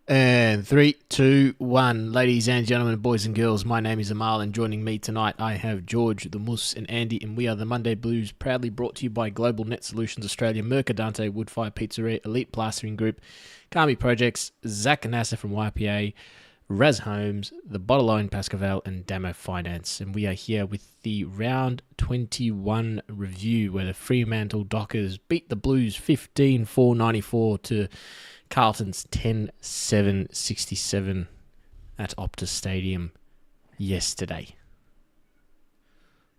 And 3, 2, 1, ladies and gentlemen, boys and girls, my name is Amal, and joining me tonight I have George, the Moose, and Andy, and we are the Monday Blues, proudly brought to you by Globalnet Solutions Australia, Mercadante, Woodfire, Pizzeria, Elite Plastering Group, Kami Projects, Zak Nasser from YPA, Raz Homes, the Bottle Loan Pascaval, and Damo Finance. And we are here with the Round 21 review, where the Fremantle Dockers beat the Blues 15-4-94 to Carlton's 10-7-67 at Optus Stadium yesterday.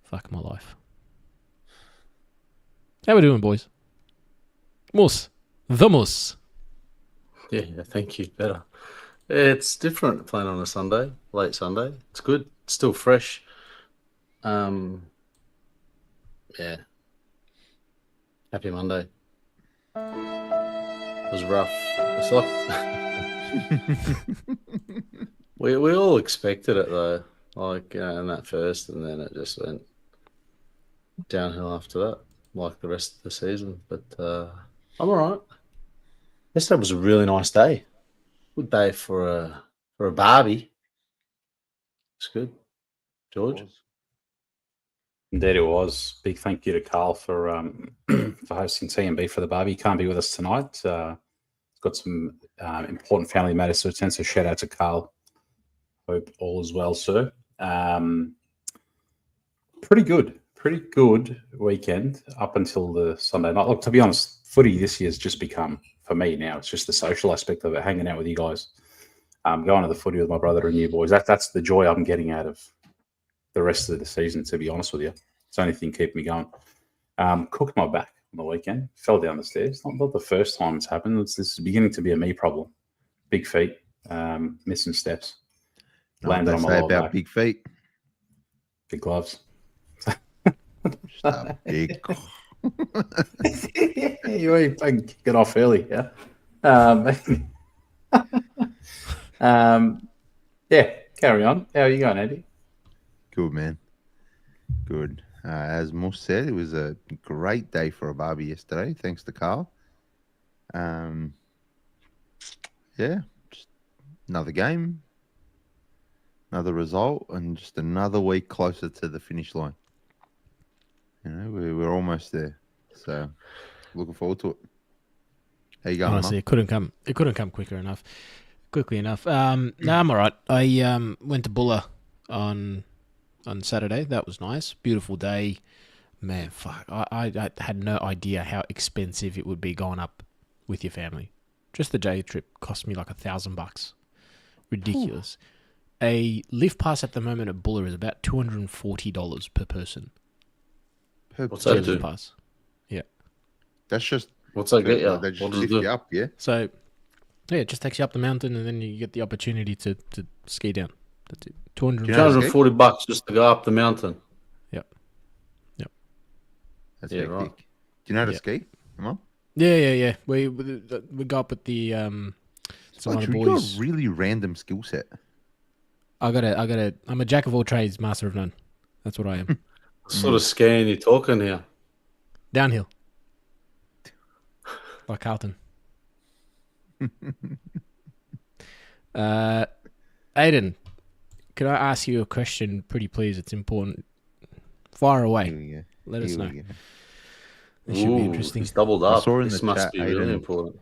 Fuck my life. How we doing, boys? Moose. The Moose. Yeah, thank you. Better. It's different playing on a Sunday, late Sunday. It's good. It's still fresh. Yeah. Happy Monday. It was rough. It's like we all expected it though, like in that first, and then it just went downhill after that, like the rest of the season. But I'm all right. Yesterday was a really nice day. Good day for a barbie. It's good, George. Indeed, it was. Big thank you to Carl for for hosting TMB for the barbie. He can't be with us tonight. Got some important family matters to attend, so shout out to Carl. Hope all is well, sir. Pretty good weekend up until the Sunday night. Look, to be honest, footy this year has just become, for me now, it's just the social aspect of it, hanging out with you guys, going to the footy with my brother and you boys. That's the joy I'm getting out of the rest of the season, to be honest with you. It's the only thing keeping me going. Cooked my back on the weekend, fell down the stairs. Not the first time it's happened. This is beginning to be a me problem. Big feet, missing steps. Landed on my lower back. Big feet. Big gloves. Big. You ain't get off early, yeah. Yeah, carry on. How are you going, Andy? Good, man. Good. As Moss said, it was a great day for a barbie yesterday, thanks to Carl. Yeah, just another game, another result, and just another week closer to the finish line. You know, we're almost there. So, looking forward to it. How you going? Honestly, Mark? it couldn't come quickly enough. No, I'm all right. I went to Bulla on Saturday. That was nice. Beautiful day. Man, fuck. I had no idea how expensive it would be going up with your family. Just the day trip cost me like $1,000. Ridiculous. Ooh. A lift pass at the moment at Bulla is about $240 per person. What's that do? Lift pass. Yeah. That's just... What's that get you? They just lift you up, yeah? So, yeah, it just takes you up the mountain and then you get the opportunity to ski down. That's it. $240 just to go up the mountain. Yep. That's hectic. Right. Do you know how to ski? Come on. Yeah. We go up with the some other boys. You got a really random skill set. I'm a jack of all trades, master of none. That's what I am. What sort of skiing you talking here? Downhill. Like Carlton. Aiden, can I ask you a question, pretty please? It's important. Fire away. Let us know. This should be interesting. He's doubled up. This must be really important.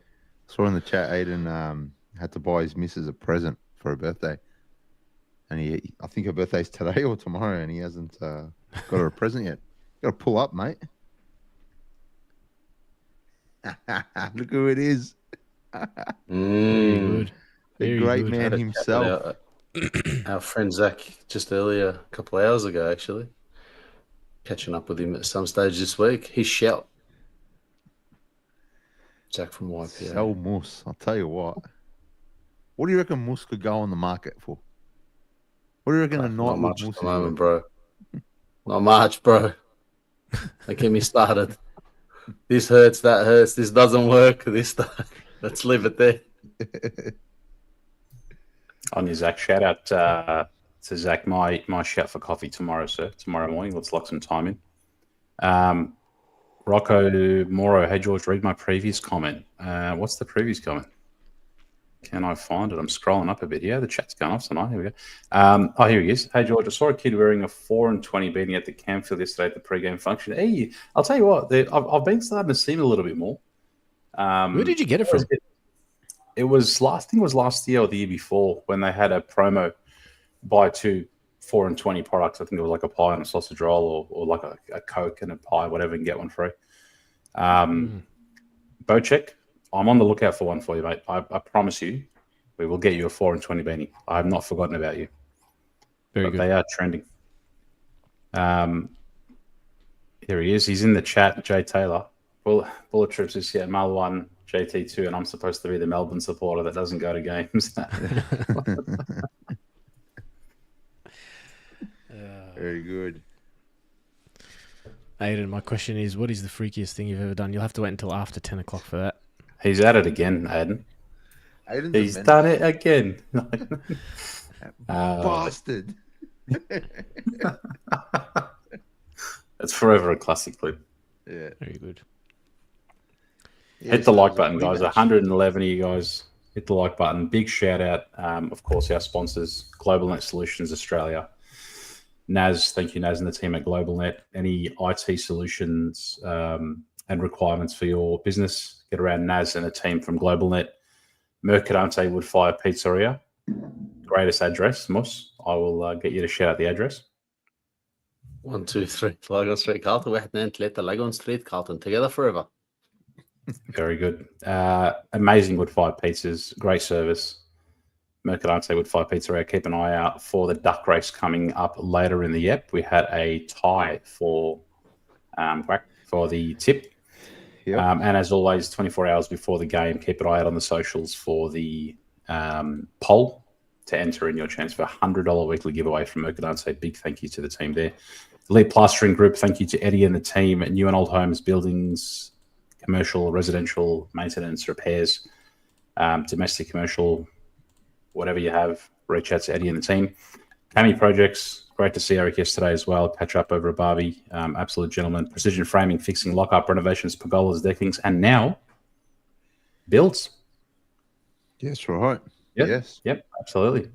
I saw in the chat Aiden had to buy his missus a present for her birthday. And I think her birthday's today or tomorrow, and he hasn't got her a present yet. Got to pull up, mate. Look who it is. Very good. The great man himself. Our friend Zach, just earlier, a couple of hours ago, actually, catching up with him at some stage this week. His shout. Zach from YPA. Sell Moose. I'll tell you what. What do you reckon Moose could go on the market for? What do you reckon a night not much Moose at the moment, bro? Not much, bro. They get me started. This hurts, that hurts. This doesn't work. This does. Let's leave it there. On your Zach, shout out to Zach. My shout for coffee tomorrow, sir. Tomorrow morning. Let's lock some time in. Rocco Moro, hey George, read my previous comment. What's the previous comment? Can I find it? I'm scrolling up a bit here. The chat's going off tonight. Here we go. Here he is. Hey, George, I saw a kid wearing a 4-20 beanie at the Campfield yesterday at the pre-game function. Hey, I'll tell you what, I've been starting to see him a little bit more. Where did you get it from? It was last year or the year before when they had a promo, buy 2 4-20 products. I think it was like a pie and a sausage roll or like a Coke and a pie, whatever, and get one free. Bocek, I'm on the lookout for one for you, mate. I promise you, we will get you a 4-20 beanie. I have not forgotten about you. Very good. They are trending. Here he is. He's in the chat, Jay Taylor. Bullet Trips is here, Mal 1, JT2, and I'm supposed to be the Melbourne supporter that doesn't go to games. Very good. Aiden, my question is, what is the freakiest thing you've ever done? You'll have to wait until after 10 o'clock for that. He's at it again, Aiden. Aiden's He's done it again. Bastard. It's forever a classic clip. Yeah. Very good. Hit the like button, guys. 111 of you guys. Hit the like button. Big shout out, of course, our sponsors, Globalnet Solutions Australia. Naz, thank you, Naz, and the team at Globalnet. Any IT solutions and requirements for your business, get around Naz and a team from Globalnet. Mercadante Woodfire Pizzeria. Greatest address, Mus. I will get you to shout out the address. 1, 2, 3. Lagon Street, Carlton. 1, 2, 3. Lagon Street, Carlton. Together forever. Very good. Amazing Woodfire pizzas. Great service. Mercadante Woodfire Pizzeria. Keep an eye out for the duck race coming up later in the YEP. We had a tie for the tip. Yep. And as always, 24 hours before the game, keep an eye out on the socials for the poll to enter in your chance for a $100 weekly giveaway from Mercadante. Big thank you to the team there. Elite Plastering Group, thank you to Eddie and the team at New and Old Homes, Buildings, Commercial, Residential, Maintenance, Repairs, Domestic, Commercial, whatever you have, reach out to Eddie and the team. Cammy Projects, great to see Eric yesterday as well. Catch up over a barbie. Absolute gentleman. Precision Framing, Fixing, Lockup, Renovations, Pergolas, Deckings, and now Builds. Yes, right. Yep. Yes. Yep, absolutely.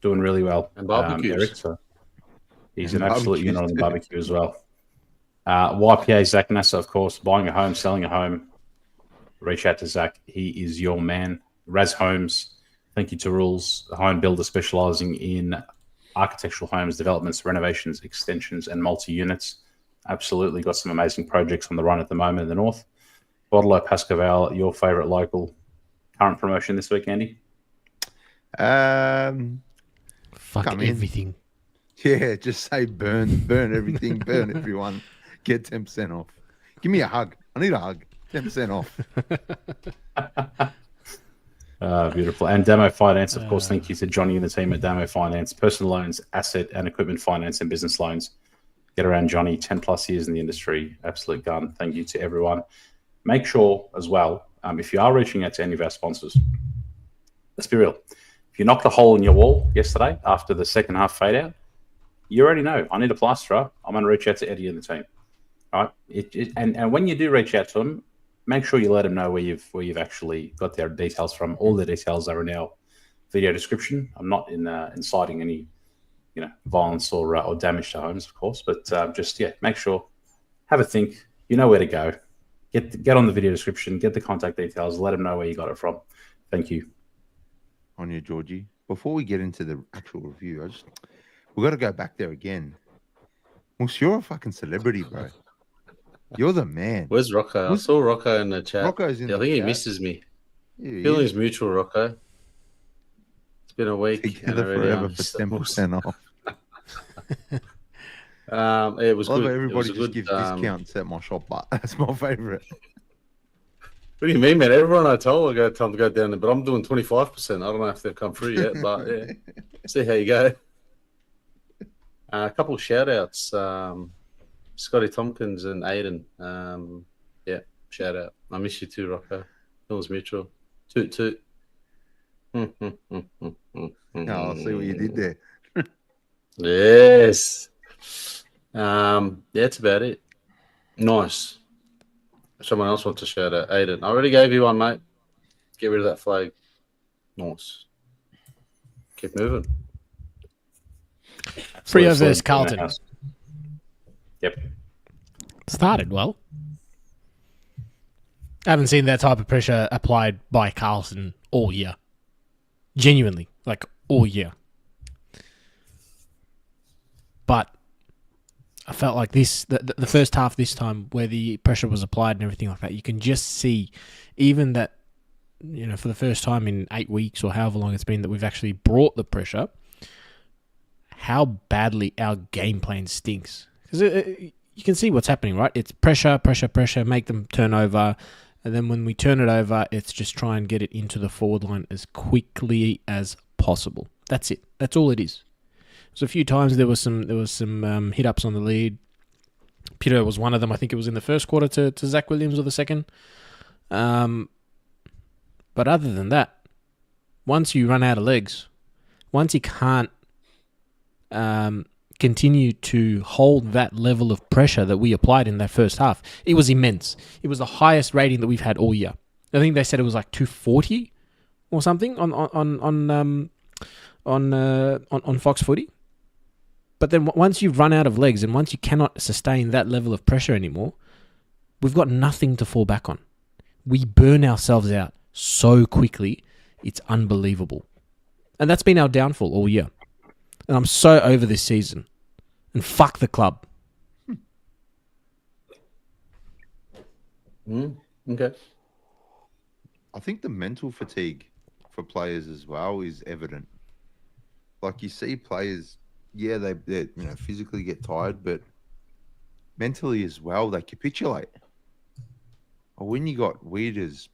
Doing really well. And barbecues. Eric, so he's And an absolute barbecues unit on the too. barbecue as well. YPA Zak Nasser, of course, buying a home, selling a home. Reach out to Zach. He is your man. Raz Homes, thank you to Rules, a home builder specialising in architectural homes, developments, renovations, extensions, and multi-units. Absolutely got some amazing projects on the run at the moment in the north. Bottle Pascaval, your favourite local. Current promotion this week, Andy? Fuck Come in. everything. Yeah, just say burn everything, burn everyone. Get 10% off. Give me a hug. I need a hug. 10% off. Beautiful. And Damo Finance, of course, thank you to Johnny and the team at Damo Finance. Personal loans, asset and equipment finance, and business loans. Get around Johnny, 10 plus years in the industry. Absolute gun. Thank you to everyone. Make sure as well, if you are reaching out to any of our sponsors, let's be real. If you knocked a hole in your wall yesterday after the second half fade out, you already know, I need a plasterer. I'm going to reach out to Eddie and the team. All right? And when you do reach out to them, make sure you let them know where you've actually got their details from. All the details are in our video description. I'm not inciting any, violence or damage to homes, of course, but make sure, have a think. You know where to go. Get on the video description. Get the contact details. Let them know where you got it from. Thank you. On you, Georgie. Before we get into the actual review, we got to go back there again. Moose, you're a fucking celebrity, bro. You're the man. Where's Rocco? I saw Rocco in the chat. Rocco's in I the think he chat. misses me. Yeah, he Feelings is. mutual, Rocco. It's been a week. Together forever for 10% off. It was I love good. how everybody it was a just good, gives discounts at my shop, but that's my favourite. What do you mean, man? Everyone I told I got time to go down there, but I'm doing 25%. I don't know if they've come through yet, but yeah. See how you go. A couple of shout outs. Scotty Tompkins and Aiden. Shout out. I miss you too, Rocco. Feelings mutual. Toot toot. Oh, I'll see what you did there. Yes. That's about it. Nice. Someone else wants to shout out. Aiden. I already gave you one, mate. Get rid of that flag. Nice. Keep moving. Freo Absolutely versus in the Carlton. house. Yep. Started well. I haven't seen that type of pressure applied by Carlton all year. Genuinely, like all year. But I felt like this, the first half this time, where the pressure was applied and everything like that, you can just see, even that, you know, for the first time in 8 weeks or however long it's been that we've actually brought the pressure, how badly our game plan stinks. Because you can see what's happening, right? It's pressure, pressure, pressure, make them turn over. And then when we turn it over, it's just try and get it into the forward line as quickly as possible. That's it. That's all it is. So a few times there was some hit ups on the lead. Peter was one of them. I think it was in the first quarter to Zach Williams or the second. But other than that, once you run out of legs, once you can't continue to hold that level of pressure that we applied in that first half, it was immense. It was the highest rating that we've had all year. I think they said it was like 240 or something on Fox Footy. But then once you've run out of legs and once you cannot sustain that level of pressure anymore, we've got nothing to fall back on. We burn ourselves out so quickly, it's unbelievable. And that's been our downfall all year. And I'm so over this season. And fuck the club. Okay. I think the mental fatigue for players as well is evident. Like you see players, yeah, they physically get tired, but mentally as well, they capitulate. Or when you got Weeders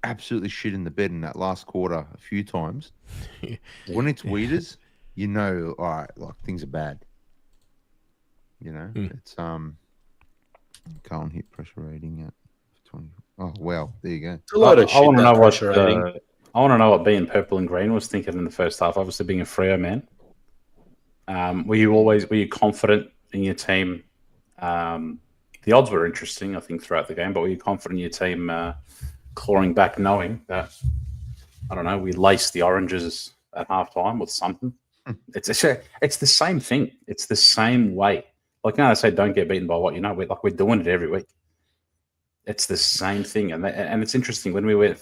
absolutely shit in the bed in that last quarter a few times, when it's Weeders, you know, all right, like things are bad. You know, it's can't hit pressure rating at 20. Oh well, there you go. It's a lot of shit. I want to know what pressure rating. I want to know what being purple and green was thinking in the first half. Obviously, being a Freo man, were you confident in your team? The odds were interesting, I think, throughout the game. But were you confident in your team clawing back, knowing that I don't know, we laced the oranges at halftime with something? It's the same thing. It's the same way. Like I say, don't get beaten by what you know. We're doing it every week. It's the same thing, and it's interesting when we went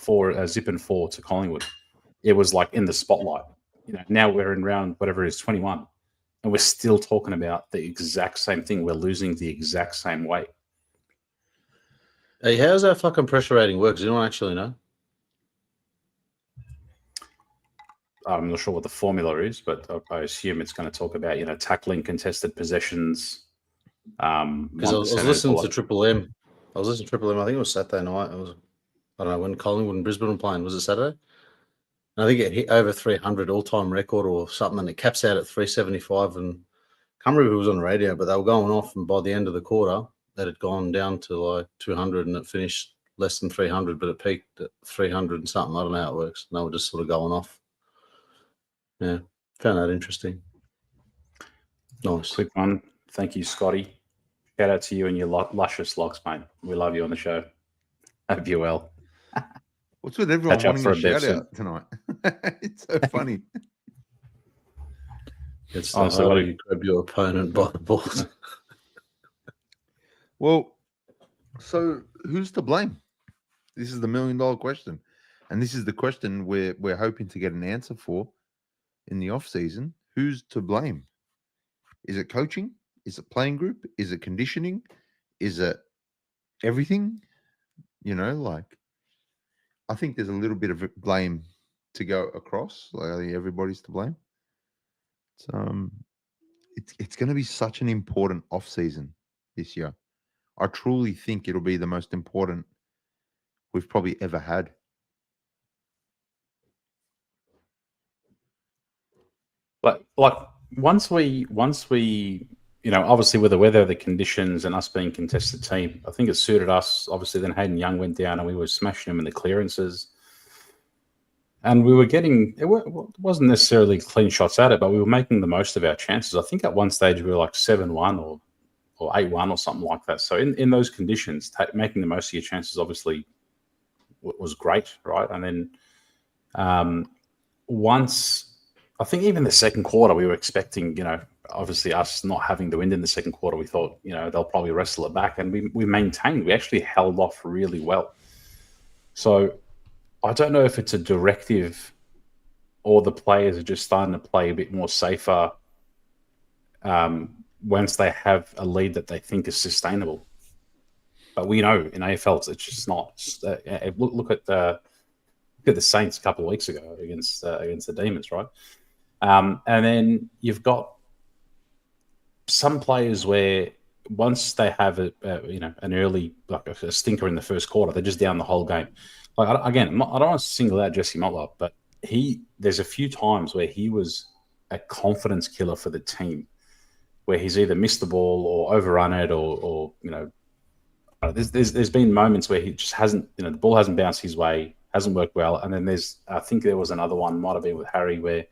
zip and 4 to Collingwood, it was like in the spotlight. You know, now we're in round whatever it is 21, and we're still talking about the exact same thing. We're losing the exact same way. Hey, how's that fucking pressure rating work? Does anyone actually know? I'm not sure what the formula is, but I assume it's going to talk about, you know, tackling contested possessions. Because I was listening to Triple M. I think it was Saturday night. I don't know when Collingwood and Brisbane were playing. Was it Saturday? And I think it hit over 300 all-time record or something, and it caps out at 375. And I can't remember who was on the radio, but they were going off, and by the end of the quarter, that had gone down to like 200, and it finished less than 300, but it peaked at 300 and something. I don't know how it works. And they were just sort of going off. Yeah, found that interesting. Nice. Quick one. Thank you, Scotty. Shout out to you and your luscious locks, mate. We love you on the show. Hope you're well. What's with everyone Catch up wanting for a a bit shout out tonight? It's so funny. It's the harder you grab your opponent by the balls. Well, so who's to blame? This is the $1 million question. And this is the question we're hoping to get an answer for in the off season. Who's to blame? Is it coaching? Is it playing group? Is it conditioning? Is it everything? You know, like I think there's a little bit of blame to go across. Like I think everybody's to blame. It's going to be such an important off season this year. I truly think it'll be the most important we've probably ever had. Like once we, you know, obviously with the weather, the conditions, and us being contested team, I think it suited us. Obviously, then Hayden Young went down, and we were smashing him in the clearances, and we were getting. It wasn't necessarily clean shots at it, but we were making the most of our chances. I think at one stage we were like 7-1 or 8-1 or something like that. So in those conditions, making the most of your chances obviously was great, right? And then once, I think even the second quarter, we were expecting, obviously us not having the wind in the second quarter, we thought, they'll probably wrestle it back. And we maintained, we actually held off really well. So I don't know if it's a directive or the players are just starting to play a bit more safer once they have a lead that they think is sustainable. But we know in AFL it's just not. Look at the Saints a couple of weeks ago against the Demons, right? And then you've got some players where once they have an early like a stinker in the first quarter, they're just down the whole game. Like I don't want to single out Jesse Motlop, but there's a few times where he was a confidence killer for the team, where he's either missed the ball or overrun it, or there's been moments where he just hasn't, the ball hasn't bounced his way, hasn't worked well. And then I think there was another one, might have been with Harry, where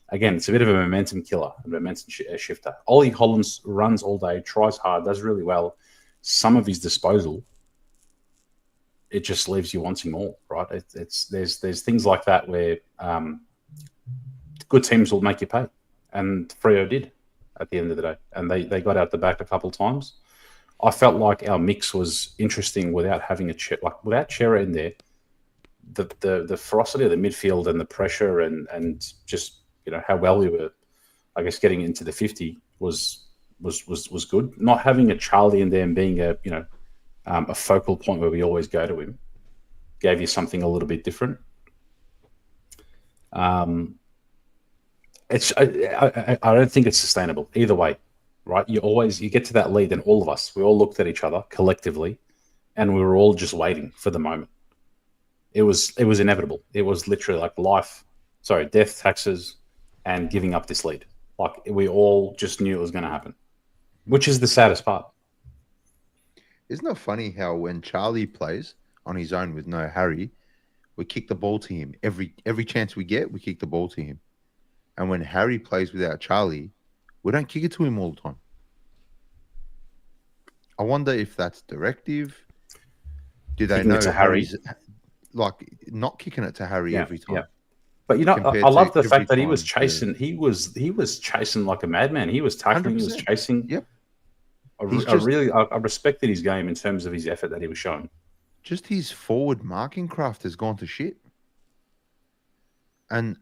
again it's a bit of a momentum killer, a momentum shifter. Ollie Hollins runs all day, tries hard, does really well. Some of his disposal, it just leaves you wanting more, right? There's things like that where good teams will make you pay, and Freo did at the end of the day, and they got out the back a couple of times. I felt like our mix was interesting without having without Chera in there. The ferocity of the midfield and the pressure and just how well we were, I guess, getting into the 50 was good. Not having a Charlie in there and being a focal point where we always go to him gave you something a little bit different. I don't think it's sustainable either way, right? You get to that lead, and all of us, we all looked at each other collectively, and we were all just waiting for the moment. It was inevitable. It was literally like death, taxes, and giving up this lead. Like we all just knew it was going to happen, which is the saddest part. Isn't it funny how when Charlie plays on his own with no Harry, we kick the ball to him every chance we get. We kick the ball to him, and when Harry plays without Charlie, we don't kick it to him all the time. I wonder if that's directive. Do they Kicking know it to Harry? Like not kicking it to Harry every time? Yeah. But I love the fact that he was chasing. He was chasing like a madman. He was tackling. 100%. He was chasing. Yep. I respected his game in terms of his effort that he was showing. Just his forward marking craft has gone to shit, and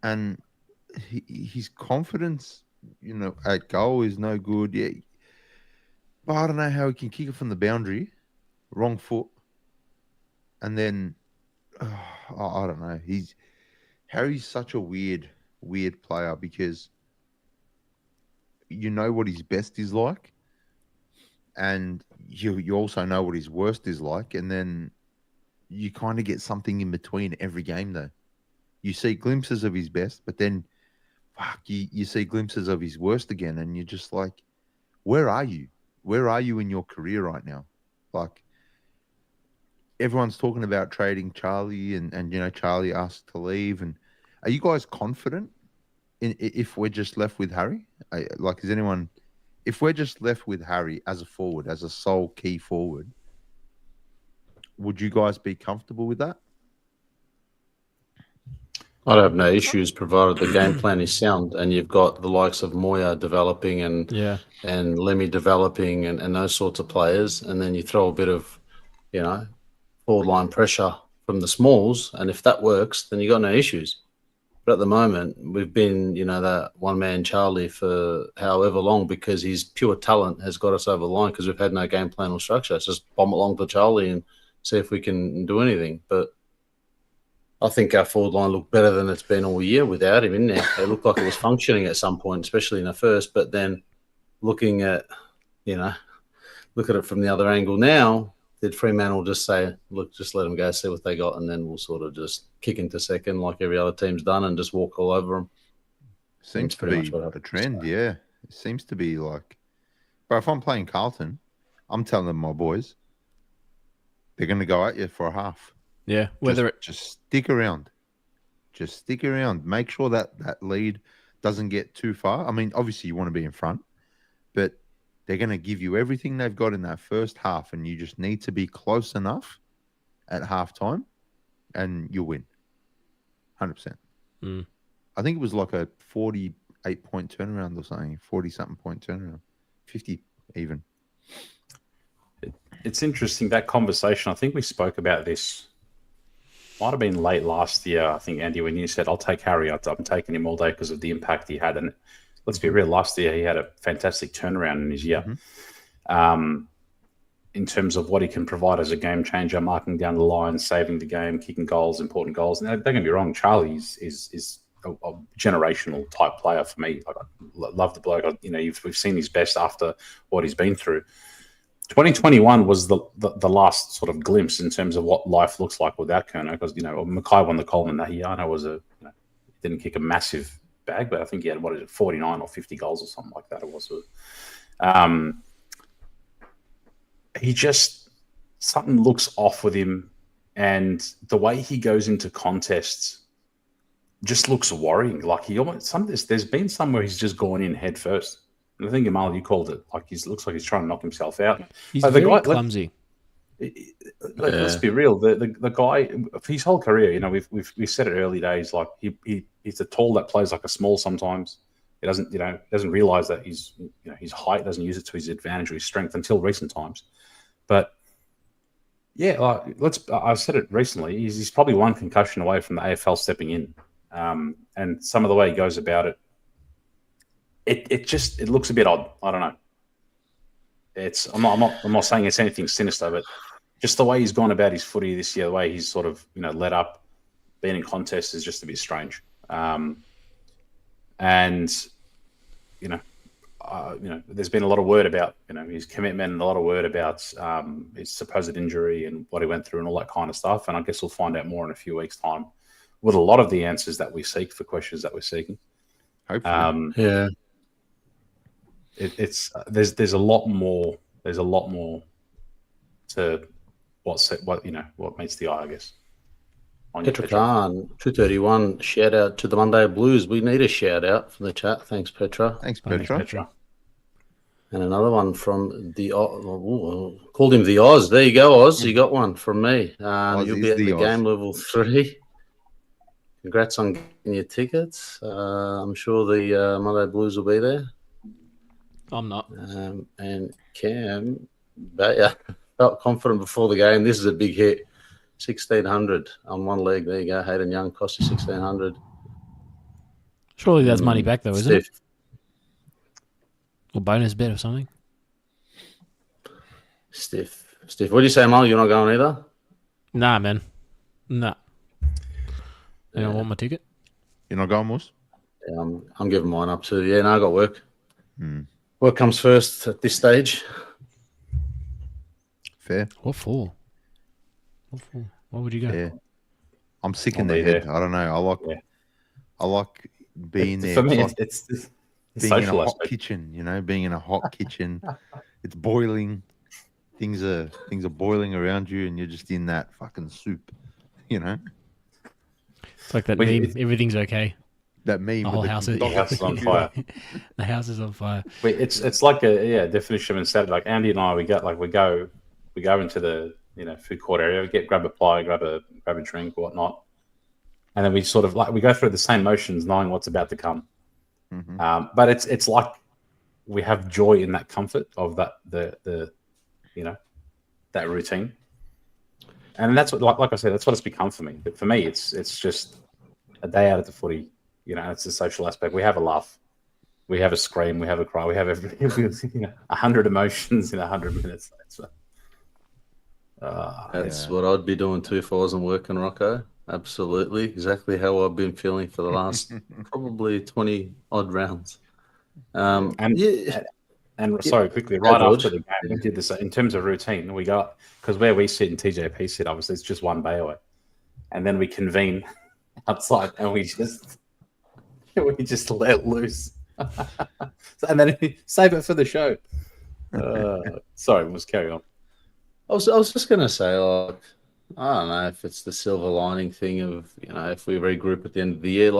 his confidence, at goal is no good. Yeah, but I don't know how he can kick it from the boundary, wrong foot, and then I don't know. Harry's such a weird player because you know what his best is like, and you also know what his worst is like, and then you kind of get something in between every game. Though you see glimpses of his best, but then you see glimpses of his worst again, and you're just like, where are you? Where are you in your career right now? Like, everyone's talking about trading Charlie, and Charlie asked to leave. And are you guys confident if we're just left with Harry? If we're just left with Harry as a forward, as a sole key forward, would you guys be comfortable with that? I'd have no issues provided the game plan is sound, and you've got the likes of Moya developing and Lemmy developing and those sorts of players, and then you throw a bit of forward line pressure from the smalls, and if that works, then you got no issues. But at the moment, we've been that one man Charlie for however long because his pure talent has got us over the line because we've had no game plan or structure. It's just bomb along to Charlie and see if we can do anything. But I think our forward line looked better than it's been all year without him in there. It looked like it was functioning at some point, especially in the first. But then looking at, look at it from the other angle now, did Fremantle just say, look, just let them go, see what they got, and then we'll sort of just kick into second like every other team's done and just walk all over them? Seems to be a trend, yeah. It seems to be like... But if I'm playing Carlton, I'm telling my boys, they're going to go at you for a half. Yeah, just stick around. Just stick around. Make sure that lead doesn't get too far. I mean, obviously you want to be in front, but they're going to give you everything they've got in that first half, and you just need to be close enough at halftime, and you'll win. 100%. I think it was like a 48-point turnaround or something, 40-something point turnaround, 50 even. It's interesting, that conversation. I think we spoke about this. Might have been late last year, I think, Andy, when you said, I'll take Harry. I'm taking him all day because of the impact he had. And let's be real, last year he had a fantastic turnaround in his year. In terms of what he can provide as a game changer, marking down the line, saving the game, kicking goals, important goals. And don't get me wrong, Charlie is a generational type player for me. Like, I love the bloke. We've seen his best after what he's been through. 2021 was the last sort of glimpse in terms of what life looks like without Kerno, because Mackay won the Coleman that year. I know didn't kick a massive bag, but I think he had 49 or 50 goals or something like that. It was. He just, something looks off with him, and the way he goes into contests just looks worrying. Like there's been somewhere he's just gone in head first. And I think, Amal, you called it, like looks like he's trying to knock himself out. He's very clumsy. Let's be real. The guy, for his whole career, we've said it early days. Like he's a tall that plays like a small sometimes. He doesn't realize that his height doesn't use it to his advantage or his strength until recent times. But yeah, I've said it recently. He's probably one concussion away from the AFL stepping in, and some of the way he goes about it. It looks a bit odd. I don't know. I'm not saying it's anything sinister, but just the way he's gone about his footy this year, the way he's sort of let up, being in contests is just a bit strange. There's been a lot of word about his commitment and a lot of word about his supposed injury and what he went through and all that kind of stuff. And I guess we'll find out more in a few weeks' time with a lot of the answers that we seek for questions that we're seeking. Hopefully. Yeah. There's a lot more. There's a lot more to what meets the eye, I guess. Petra Khan, 231, shout out to the Monday Blues. We need a shout out from the chat. Thanks, Petra. Thanks, Petra. And another one from the called him the Oz. There you go, Oz. You got one from me. You'll be at the game level 3. Congrats on getting your tickets. I'm sure the Monday Blues will be there. I'm not. And Cam, felt confident before the game. This is a big hit. 1,600 on one leg. There you go. Hayden Young cost you 1,600. Surely that's money back, though, isn't it? Or bonus bet or something? Stiff. What do you say, Mal? You're not going either? Nah, man. Nah. You don't want my ticket? You're not going, Moose? Yeah, I'm giving mine up too. Yeah, no, I got work. Work comes first at this stage. Fair. What for? Why would you go? Yeah. I'm sick in the head. I don't know. I like being there. For me, it's being in a hot kitchen, being in a hot kitchen. It's boiling. Things are boiling around you and you're just in that fucking soup, It's like that meme, everything's okay. That meme. The whole house is on fire. The house is on fire. It's like a definition of insanity. Like Andy and I, we go into the food court area, grab a pie, grab a drink, or whatnot, and then we sort of we go through the same motions, knowing what's about to come. But it's like we have joy in that comfort of that that routine, and that's what, like I said, that's what it's become for me. But for me, it's just a day out at the footy. It's a social aspect. We have a laugh, we have a scream, we have a cry, we have 100 emotions in 100 minutes. That's what I'd be doing too if I wasn't working, Rocco. Absolutely. Exactly how I've been feeling for the last probably 20 odd rounds. Sorry, quickly, right after the game, we did this in terms of routine. We got, because where we sit and TJP sit, obviously it's just one bay away. And then we convene outside and we just let loose. And then save it for the show. Sorry, let's carry on. I was just going to say, I don't know if it's the silver lining thing of, if we regroup at the end of the year,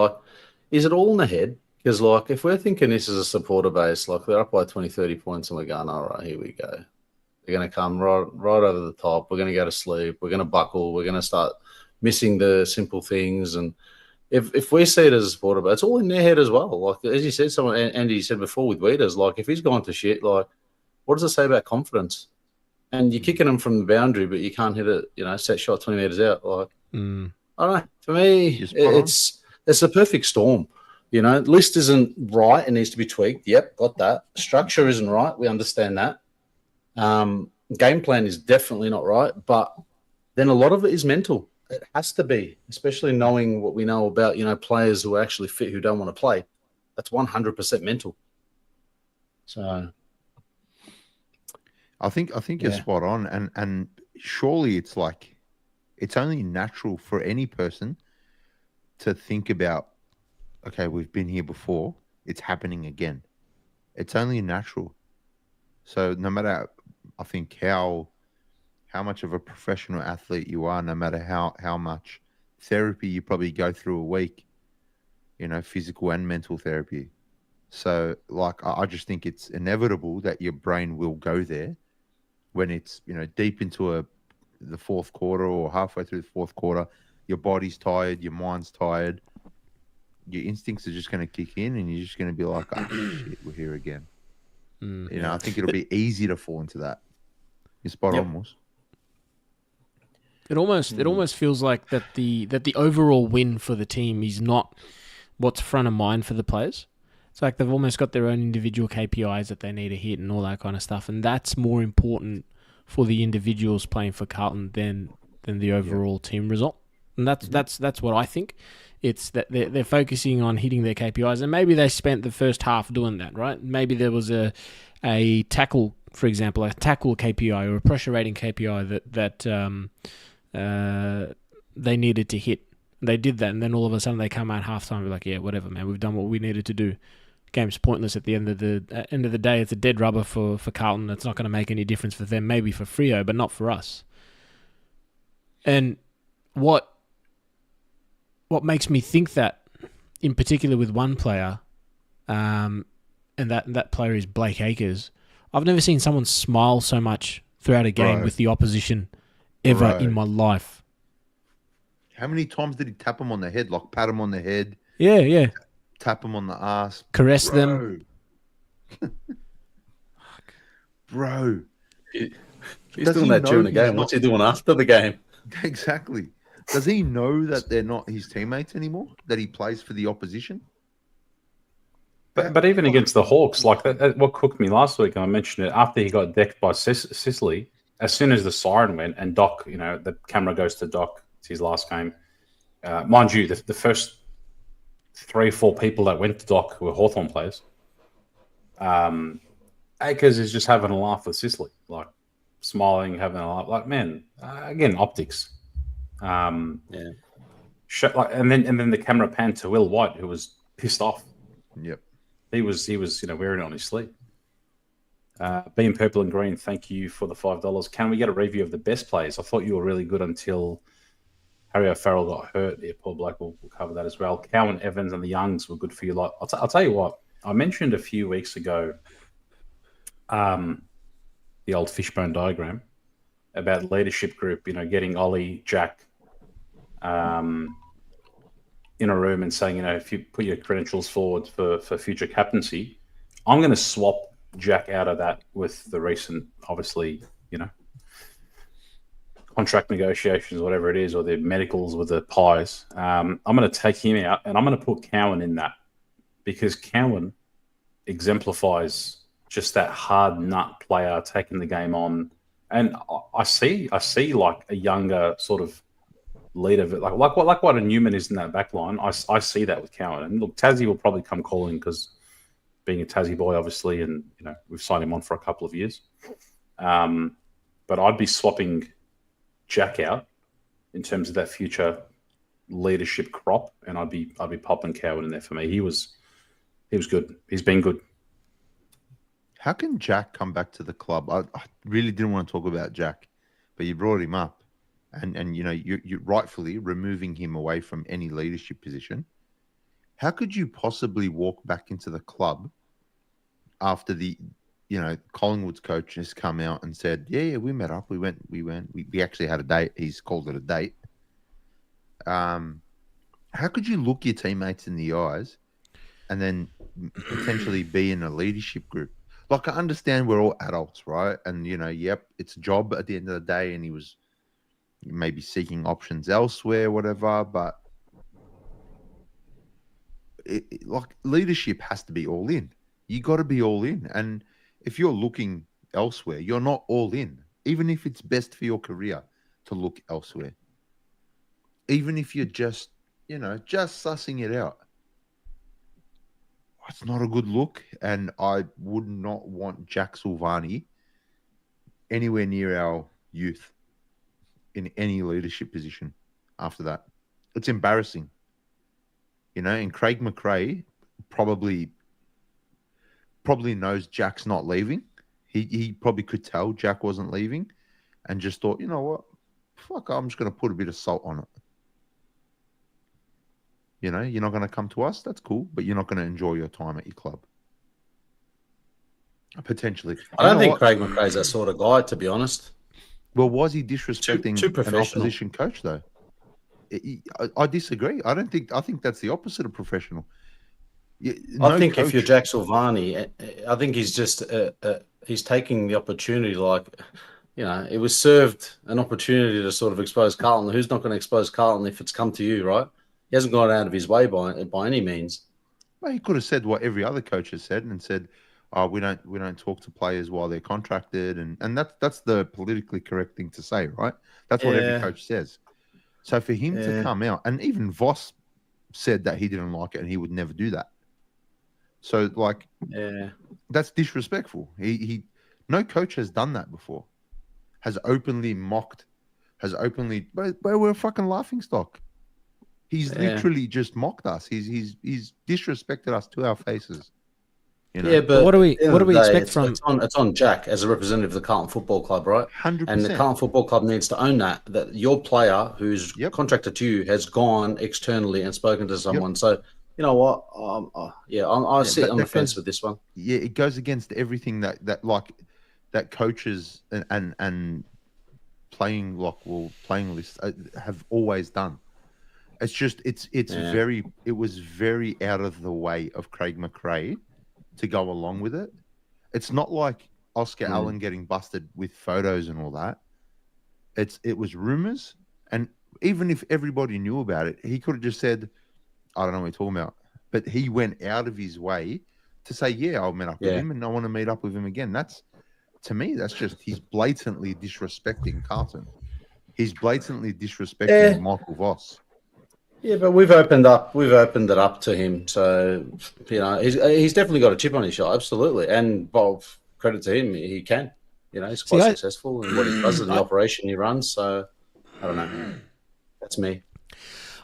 is it all in the head? Because, if we're thinking this is a supporter base, they're up by 20, 30 points and we're going, all right, here we go. They're going to come right over the top. We're going to go to sleep. We're going to buckle. We're going to start missing the simple things. And if we see it as a supporter, but it's all in their head as well. Like as you said, Andy said before with Weeders, like if he's gone to shit, like what does it say about confidence? And you're kicking them from the boundary, but you can't hit it, set shot 20 metres out. Like, I don't know. For me, it's a perfect storm. List isn't right. It needs to be tweaked. Yep, got that. Structure isn't right. We understand that. Game plan is definitely not right. But then a lot of it is mental. It has to be, especially knowing what we know about, players who are actually fit who don't want to play. That's 100% mental. So... I think you're spot on, and surely it's only natural for any person to think about, okay, we've been here before, it's happening again. It's only natural. So no matter, I think how much of a professional athlete you are, no matter how much therapy you probably go through a week, physical and mental therapy. So I just think it's inevitable that your brain will go there. When it's deep into the fourth quarter or halfway through the fourth quarter, your body's tired, your mind's tired, your instincts are just going to kick in, and you're just going to be like, "Oh shit, we're here again." I think it'll be easy to fall into that. You're spot on, Moose. It almost feels like that the overall win for the team is not what's front of mind for the players. It's like they've almost got their own individual KPIs that they need to hit and all that kind of stuff, and that's more important for the individuals playing for Carlton than the overall team result. And that's what I think. It's that they're focusing on hitting their KPIs, and maybe they spent the first half doing that, right? Maybe there was a tackle, for example, a tackle KPI or a pressure rating KPI that they needed to hit. They did that, and then all of a sudden they come out halftime and be like, yeah, whatever, man, we've done what we needed to do. Game's pointless at the end of the day. It's a dead rubber for Carlton. It's not going to make any difference for them. Maybe for Freo, but not for us. And what makes me think that, in particular with one player, and that player is Blake Acres. I've never seen someone smile so much throughout a game with the opposition ever in my life. How many times did he tap him on the head, like pat him on the head? Yeah. Tap them on the ass. Caress them. Bro. He's doing that during the game. What's he doing after the game? Exactly. Does he know that they're not his teammates anymore? That he plays for the opposition? But even against the Hawks, like that, what cooked me last week, and I mentioned it, after he got decked by Sicily, as soon as the siren went, and Doc, the camera goes to Doc, it's his last game. Mind you, the first 3-4 people that went to Doc were Hawthorn players. Akers is just having a laugh with Sicily, like smiling, having a laugh. Like, man, again, optics. And then the camera panned to Will White, who was pissed off. Yep, he was wearing it on his sleeve. Being purple and green, thank you for the $5. Can we get a review of the best players? I thought you were really good until Harry O'Farrell got hurt. Yeah, poor bloke. We'll cover that as well. Cowan, Evans, and the Youngs were good for you. Like I'll tell you what. I mentioned a few weeks ago, the old fishbone diagram about leadership group. Getting Ollie, Jack, in a room and saying, if you put your credentials forward for future captaincy, I'm going to swap Jack out of that with the recent, obviously, contract negotiations, whatever it is, or the medicals with the Pies. I'm going to take him out, and I'm going to put Cowan in that, because Cowan exemplifies just that hard nut player taking the game on. And I see like a younger sort of leader, like what a Newman is in that back line. I see that with Cowan. And look, Tassie will probably come calling, because being a Tassie boy, obviously, and we've signed him on for a couple of years. But I'd be swapping Jack out in terms of that future leadership crop, and I'd be popping Cowan in there for me. He was good. He's been good. How can Jack come back to the club? I really didn't want to talk about Jack, but you brought him up, and you're rightfully removing him away from any leadership position. How could you possibly walk back into the club after the Collingwood's coach has come out and said, yeah, we met up, we actually had a date. He's called it a date. How how could you look your teammates in the eyes and then potentially be in a leadership group? Like, I understand we're all adults, right? And, yep, it's a job at the end of the day, and he was maybe seeking options elsewhere, whatever, but like, leadership has to be all in. You got to be all in. And if you're looking elsewhere, you're not all in, even if it's best for your career to look elsewhere. Even if you're just sussing it out. It's not a good look, and I would not want Jack Silvani anywhere near our youth in any leadership position after that. It's embarrassing. And Craig McRae probably knows Jack's not leaving. He probably could tell Jack wasn't leaving and just thought, you know what? Fuck, I'm just going to put a bit of salt on it. You're not going to come to us. That's cool, but you're not going to enjoy your time at your club. Potentially. I don't think Craig McRae's that sort of guy, to be honest. Well, was he disrespecting too an opposition coach, though? I disagree. I think that's the opposite of professional. I think if you're Jack Silvani, I think he's just he's taking the opportunity. It was served an opportunity to sort of expose Carlton. Who's not going to expose Carlton if it's come to you, right? He hasn't gone out of his way by any means. Well, he could have said what every other coach has said and said, "Oh, we don't talk to players while they're contracted," and that's the politically correct thing to say, right? That's what every coach says. So for him to come out, and even Voss said that he didn't like it and he would never do that. So that's disrespectful. He no coach has done that before. Has openly mocked. But we're a fucking laughingstock. He's literally just mocked us. He's disrespected us to our faces. Yeah, but what do we expect from? It's on Jack as a representative of the Carlton Football Club, right? 100%. And the Carlton Football Club needs to own that your player who's contracted to you has gone externally and spoken to someone. So you know what? I sit on the fence with this one. Yeah, it goes against everything that coaches and playing lists have always done. It's just it was very out of the way of Craig McRae to go along with it. It's not like Oscar Allen getting busted with photos and all that. It was rumors, and even if everybody knew about it, he could have just said, "I don't know what you're talking about." But he went out of his way to say, "Yeah, I'll meet up with him, and I want to meet up with him again." To me, that's just he's blatantly disrespecting Carlton. He's blatantly disrespecting Michael Voss. Yeah, but we've opened it up to him, so he's definitely got a chip on his shoulder, absolutely. And credit to him, he can. He's quite successful in what he does in the operation he runs. So I don't know. That's me.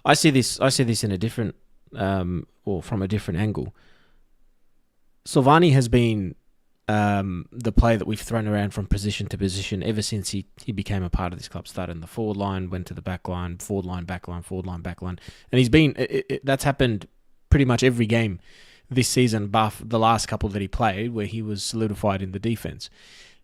I see this in a different, or from a different angle. Silvani has been the player that we've thrown around from position to position ever since he became a part of this club. Started in the forward line, went to the back line, forward line, back line, forward line, back line. And he's been, that's happened pretty much every game this season, bar the last couple that he played, where he was solidified in the defence.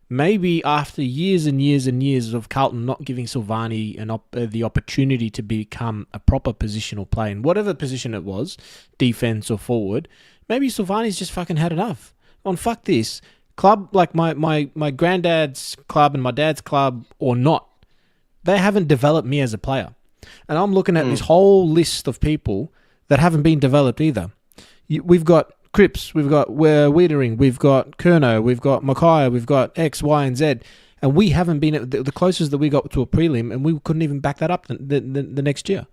Maybe after years and years and years of Carlton not giving Silvani the opportunity to become a proper positional player, in whatever position it was, defence or forward, maybe Silvani's just fucking had enough. Fuck this club, like my granddad's club and my dad's club or not, they haven't developed me as a player. And I'm looking at this whole list of people that haven't been developed either. We've got Cripps, we've got Wiedering, we've got Kerno, we've got Mackay, we've got X, Y, and Z, and we haven't been at the closest that we got to a prelim, and we couldn't even back that up the next year.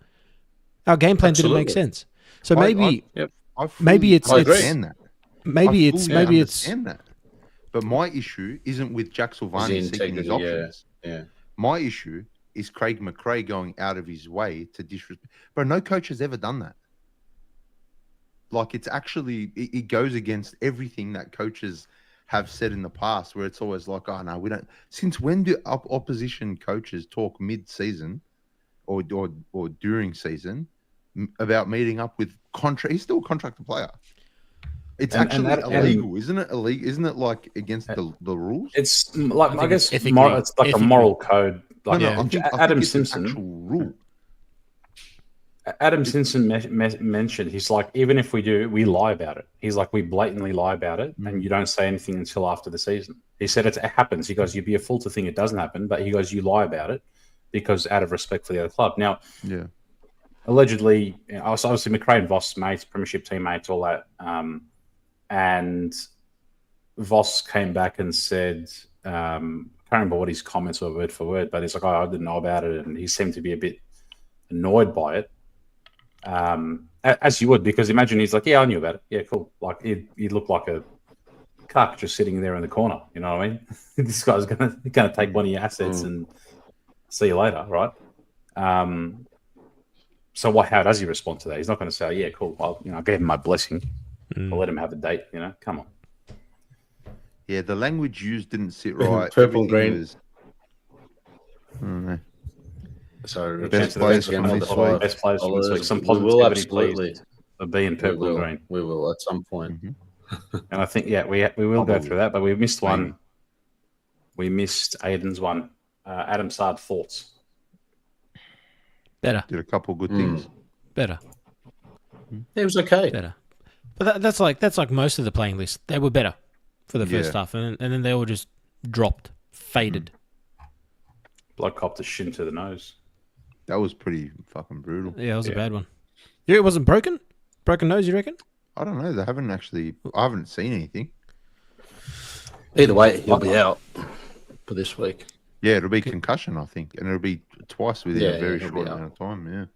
Our game plan didn't make sense. So maybe it's that. But my issue isn't with Jack Silvani seeking his options. Yeah. My issue is Craig McRae going out of his way to disrespect. But no coach has ever done that. Like, it's actually, it goes against everything that coaches have said in the past, where it's always like, oh, no, we don't. Since when do opposition coaches talk mid-season or during season about meeting up with He's still a contracted player. It's actually illegal, isn't it? Illegal, isn't it? Like against the rules. It's like I guess it's like a moral code. Like I think Adam it's Simpson. an actual rule. Adam Simpson mentioned, he's like, even if we do, we lie about it. He's like, we blatantly lie about it, and you don't say anything until after the season. He said it happens. He goes, you'd be a fool to think it doesn't happen, but he goes, you lie about it because out of respect for the other club. Now, allegedly, I was obviously McRae and Voss mates, premiership teammates, all that. And Voss came back and said, I can't remember what his comments were word for word, but he's like, oh, I didn't know about it. And he seemed to be a bit annoyed by it. As you would, because imagine he's like, yeah, I knew about it. Yeah, cool. Like, he looked like a cuck just sitting there in the corner. You know what I mean? This guy's gonna take one of your assets and see you later, right? So how does he respond to that? He's not going to say, yeah, cool. Well, I gave him my blessing. I'll let him have a date. Come on. Yeah, the language used didn't sit right. Purple and green. Was... I don't know. So best players again from for this the week. Best players from this week. Some we will positivity, absolutely please. For being purple and green. We will at some point. And I think, we will go through that, but we missed one. We missed Aiden's one. Adam Sard, thoughts? Better. Did a couple good things. Better. It was okay. Better. But that's like most of the playing list. They were better for the first half, and then they all just dropped, faded. Blood copped a shin to the nose. That was pretty fucking brutal. Yeah, it was a bad one. It wasn't broken? Broken nose, you reckon? I don't know. They haven't actually... I haven't seen anything. Either way, he'll be out for this week. Yeah, it'll be concussion, I think. And it'll be twice within a very he'll short be amount of time,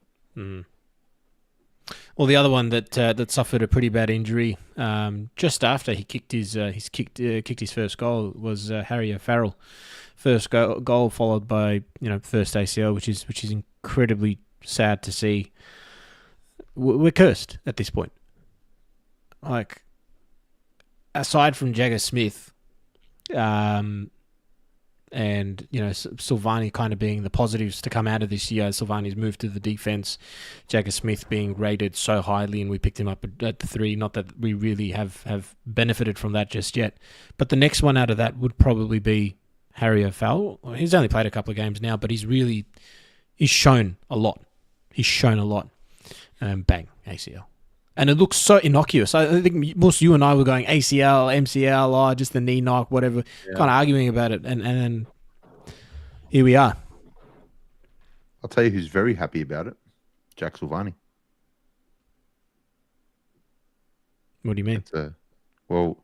Well, the other one that suffered a pretty bad injury just after he kicked his first goal was Harry O'Farrell. First goal followed by first ACL, which is incredibly sad to see. We're cursed at this point. Like, aside from Jagger Smith, and Silvani kind of being the positives to come out of this year. Silvani's moved to the defense. Jagger Smith being rated so highly, and we picked him up at the 3. Not that we really have benefited from that just yet. But the next one out of that would probably be Harry O'Farrell. He's only played a couple of games now, but he's shown a lot. He's shown a lot. Bang, ACL. And it looks so innocuous. I think most you and I were going ACL, MCL, just the knee knock, whatever, kind of arguing about it. And then here we are. I'll tell you who's very happy about it. Jack Silvani. What do you mean? Well,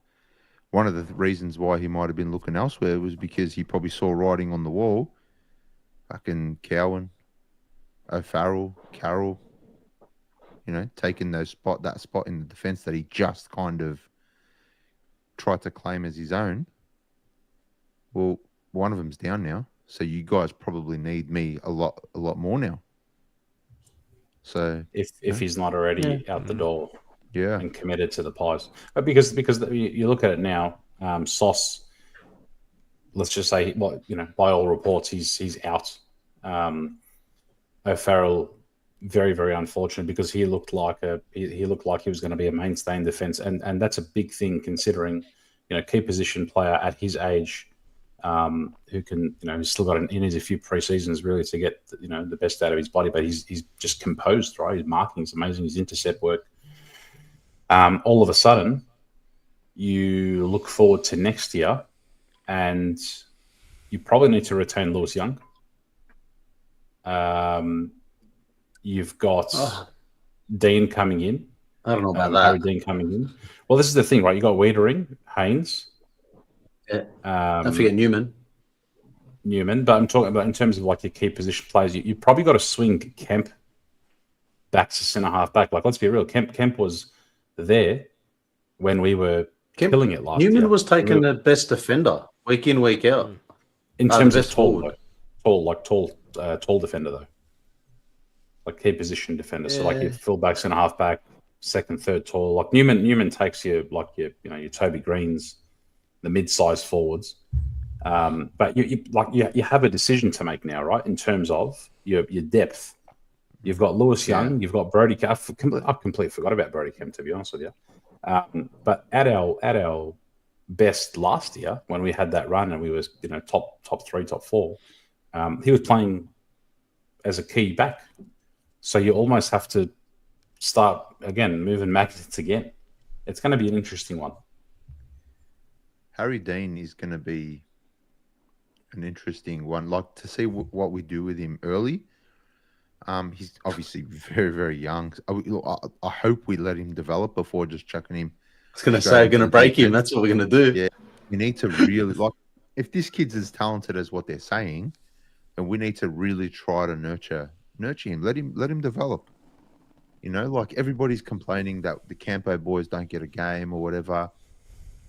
one of the reasons why he might have been looking elsewhere was because he probably saw writing on the wall. Fucking Cowan, O'Farrell, Carroll, taking that spot in the defence that he just kind of tried to claim as his own. Well, one of them's down now, so you guys probably need me a lot more now. So if he's not already out the door, and committed to the Pies, but because you look at it now, Sauce, let's just say, by all reports, he's out. O'Farrell, very, very unfortunate, because he looked like he was going to be a mainstay in defence, and that's a big thing considering, key position player at his age, who can, he's still got he needs a few pre-seasons really to get the best out of his body, but he's just composed, right? His marking is amazing, his intercept work. All of a sudden, you look forward to next year, and you probably need to retain Lewis Young. You've got Dean coming in. I don't know about Harry that. Dean coming in. Well, this is the thing, right? You got Wiedering, Haynes. Don't forget Newman. But I'm talking about in terms of like your key position players. You probably got to swing Kemp back to centre half back. Like, let's be real. Kemp was there when we were killing it last year. Newman was taking the best defender week in, week out. In terms of tall defender though. Like key position defender. So like your fullback, centre half back, second, third tall. Like Newman takes you like your Toby Greens, the mid-sized forwards. But you have a decision to make now, right? In terms of your depth. You've got Lewis Young, you've got Brody Kemp. I've completely forgot about Brody Kemp, to be honest with you. But at our best last year, when we had that run and we was top 3, top 4, he was playing as a key back. So you almost have to start, again, moving magnets again. It's going to be an interesting one. Harry Dean is going to be an interesting one. Like to see what we do with him early. He's obviously very, very young. I hope we let him develop before just chucking him. I was going to say, going to break him. That's what we're going to do. Yeah, we need to really like. If this kid's as talented as what they're saying, then we need to really try to nurture him. Let him develop. You know, like everybody's complaining that the Campo boys don't get a game or whatever.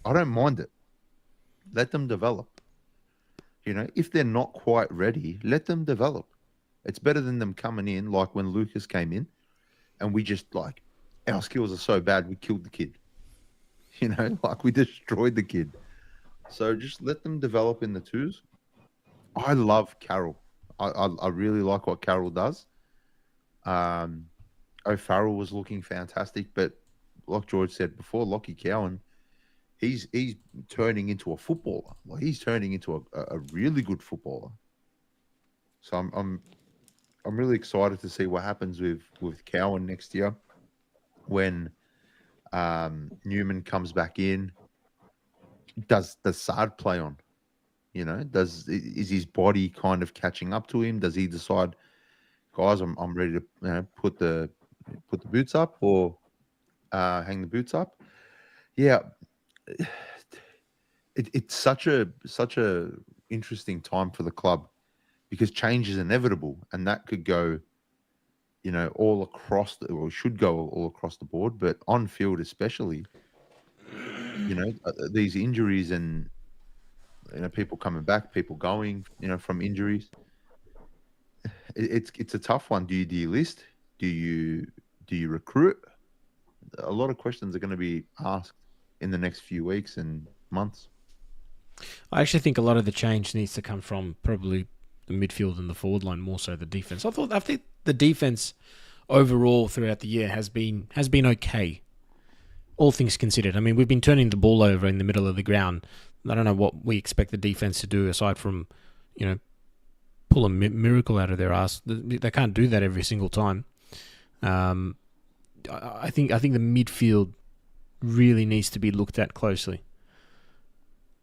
I don't mind it. Let them develop. You know, if they're not quite ready, let them develop. It's better than them coming in like when Lucas came in and we just like, our skills are so bad, we killed the kid. You know, like we destroyed the kid. So just let them develop in the twos. I love Carroll. I really like what Carroll does. O'Farrell was looking fantastic, but like George said before, Lockie Cowan, he's turning into a footballer. Like he's turning into a really good footballer. So I'm really excited to see what happens with Cowan next year when Newman comes back in. Does Sard play on? You know, is his body kind of catching up to him? Does he decide, guys, I'm ready to put the boots up or hang the boots up? Yeah, it's such a interesting time for the club because change is inevitable, and that could go, you know, all across or should go all across the board, but on field especially. You know, these injuries and people coming back, people going, from injuries. It's a tough one. Do you delist? Do you recruit? A lot of questions are going to be asked in the next few weeks and months. I actually think a lot of the change needs to come from probably the midfield and the forward line, more so the defense. I think the defense overall throughout the year has been okay, all things considered. I mean, we've been turning the ball over in the middle of the ground. I don't know what we expect the defense to do aside from, pull a miracle out of their ass. They can't do that every single time. I think the midfield really needs to be looked at closely.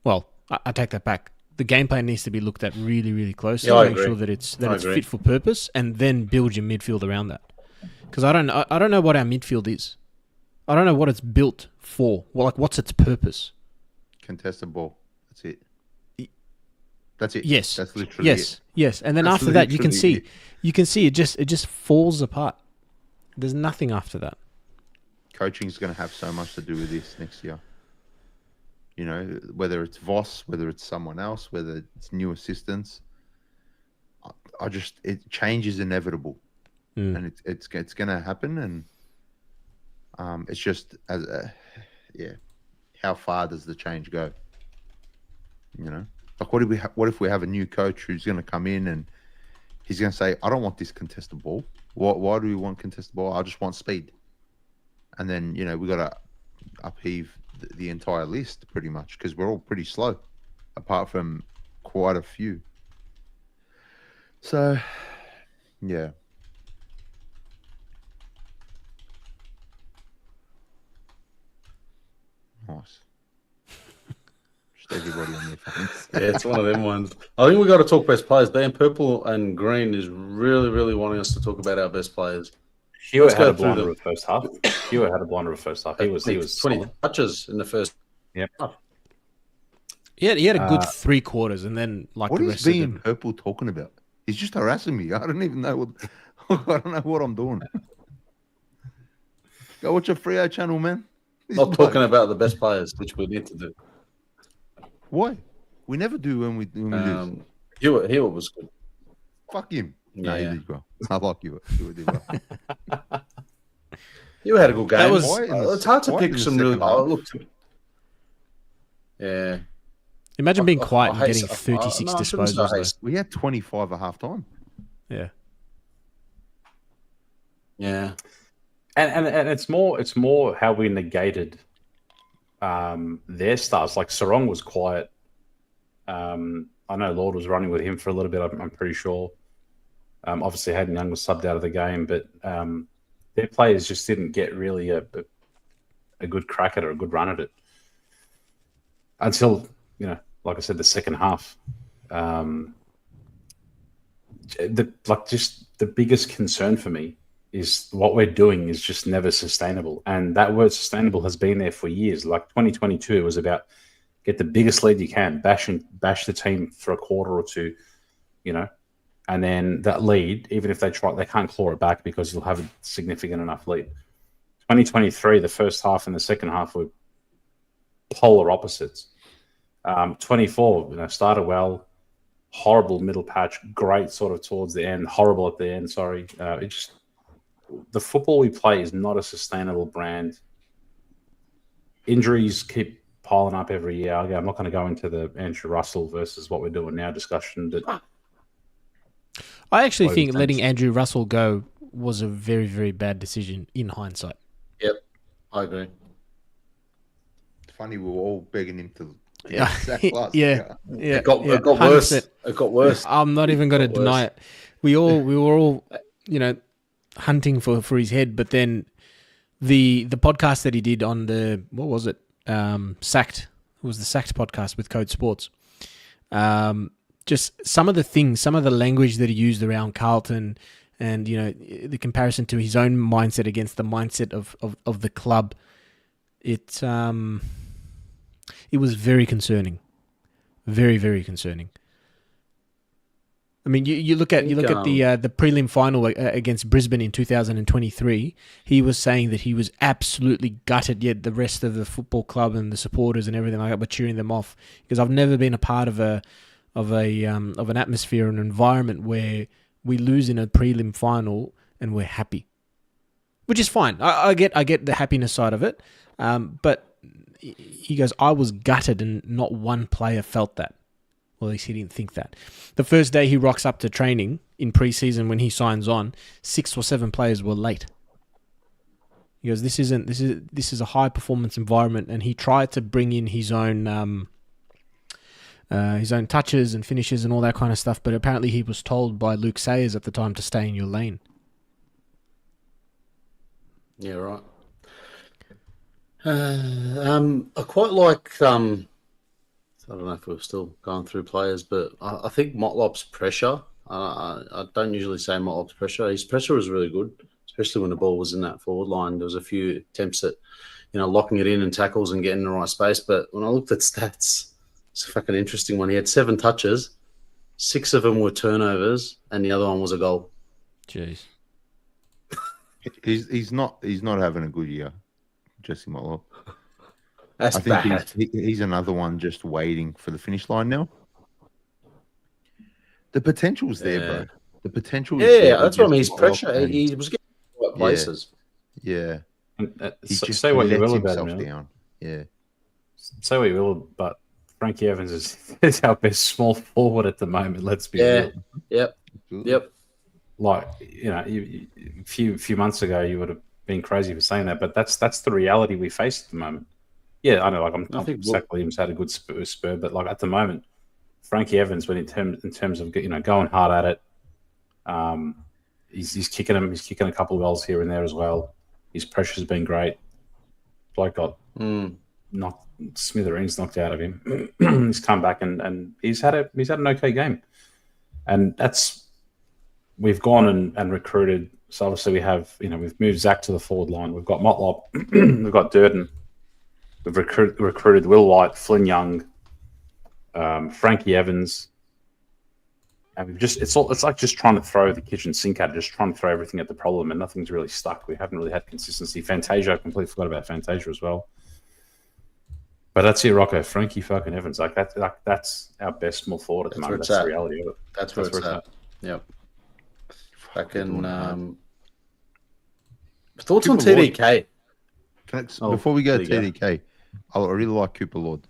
Well, I take that back. The game plan needs to be looked at really, really closely to make sure that it's fit for purpose, and then build your midfield around that. Because I don't know what our midfield is. I don't know what it's built for. Well, like, what's its purpose? Contested ball. That's it. That's it. Yes. That's literally it. Yes. And then after that, you can see it just falls apart. There's nothing after that. Coaching is going to have so much to do with this next year. Whether it's Voss, whether it's someone else, whether it's new assistants. Change is inevitable, and it's going to happen, and it's just how far does the change go? Like what if we have a new coach who's going to come in and he's going to say, I don't want this contested ball. Why do we want contested ball? I just want speed. And then we got to upheave the entire list pretty much because we're all pretty slow, apart from quite a few. So, yeah. Nice. Just everybody on their phones. Yeah, it's one of them ones. I think we got to talk best players. Dan Purple and Green is really, really wanting us to talk about our best players. Hewitt had a blinder of first half. He was 20 solid. touches in the first. Yep. half. He had a good 3 quarters, and then What the is rest being of them. Purple talking about? He's just harassing me. I don't even know what. I don't know what I'm doing. Go watch a Freo channel, man. Not talking about the best players, which we need to do. Why? We never do when we lose. Hewitt was good. Fuck him. Yeah, He did well. I like Hewitt. Hewitt did well. You had a good game. It's hard to pick some really. Yeah. Imagine being quiet I and hate- getting 36 no, I shouldn't say I disposals. hate- We had 25 at half time. Yeah. Yeah. And it's more how we negated their stars. Like Sarong was quiet. I know Lord was running with him for a little bit. I'm pretty sure. Obviously, Hayden Young was subbed out of the game, but their players just didn't get really a good crack at it or a good run at it until, like I said, the second half. The biggest concern for me is what we're doing is just never sustainable. And that word sustainable has been there for years. Like 2022 was about get the biggest lead you can, bash the team for a quarter or two, and then that lead, even if they try, they can't claw it back because you'll have a significant enough lead. 2023, the first half and the second half were polar opposites. 24, started well, horrible middle patch, great sort of towards the end, horrible at the end. Sorry, the football we play is not a sustainable brand. Injuries keep piling up every year. I'm not going to go into the Andrew Russell versus what we're doing now discussion, but I actually think letting Andrew Russell go was a very, very bad decision in hindsight. Yep, I agree. Funny, we were all begging him to. It got worse. It got worse. I'm not even going to deny it. We were all, hunting for his head. But then the podcast that he did on what was it? Sacked. It was the Sacked podcast with Code Sports. Just some of the language that he used around Carlton, and the comparison to his own mindset against the mindset of the club. It was very concerning, very, very concerning. I mean, you look at the prelim final against Brisbane in 2023. He was saying that he was absolutely gutted. Yet the rest of the football club and the supporters and everything like that were cheering them off, because I've never been a part of an atmosphere, an environment where we lose in a prelim final and we're happy, which is fine. I get the happiness side of it, but he goes, I was gutted and not one player felt that. Well, at least he didn't think that. The first day he rocks up to training in pre-season when he signs on, 6 or 7 players were late. He goes, this is a high performance environment, and he tried to bring in his own touches and finishes and all that kind of stuff, but apparently he was told by Luke Sayers at the time to stay in your lane. Yeah, right. I quite like. I don't know if we're still going through players, but I think Motlop's pressure. I don't usually say Motlop's pressure. His pressure was really good, especially when the ball was in that forward line. There was a few attempts at, locking it in and tackles and getting in the right space. But when I looked at stats, it's a fucking interesting one. He had 7 touches, 6 of them were turnovers, and the other one was a goal. Jeez. He's not having a good year, Jesse Motlop. That's bad. He's another one just waiting for the finish line now. The potential's there, bro. The potential is there. Yeah, that's what I mean. His pressure. He was getting to the right places. Yeah. He just say what you will about him. Down. Yeah. Say what you will, but Frankie Evans is our best small forward at the moment. Let's be real. Yep. Like, a few months ago, you would have been crazy for saying that, but that's the reality we face at the moment. Yeah, I know. Like, I think Zach Williams had a good spur, but like at the moment, Frankie Evans, when in terms of going hard at it, he's kicking him. He's kicking a couple of goals here and there as well. His pressure's been great. Bloke got smithereens knocked out of him. He's come back and he's had an okay game, and we've gone and recruited. So obviously we've moved Zach to the forward line. We've got Motlop, we've got Durden. We've recruited Will White, Flynn Young, Frankie Evans, and it's like just trying to throw the kitchen sink at it, just trying to throw everything at the problem, and nothing's really stuck. We haven't really had consistency. Fantasia, I completely forgot about Fantasia as well. But that's it, Rocco. Frankie fucking Evans, that's our best small forward at the moment. That's the reality of it. That's where it's at. Yep. Fucking thoughts on TDK. Before we go to TDK, I really like Cooper Lord.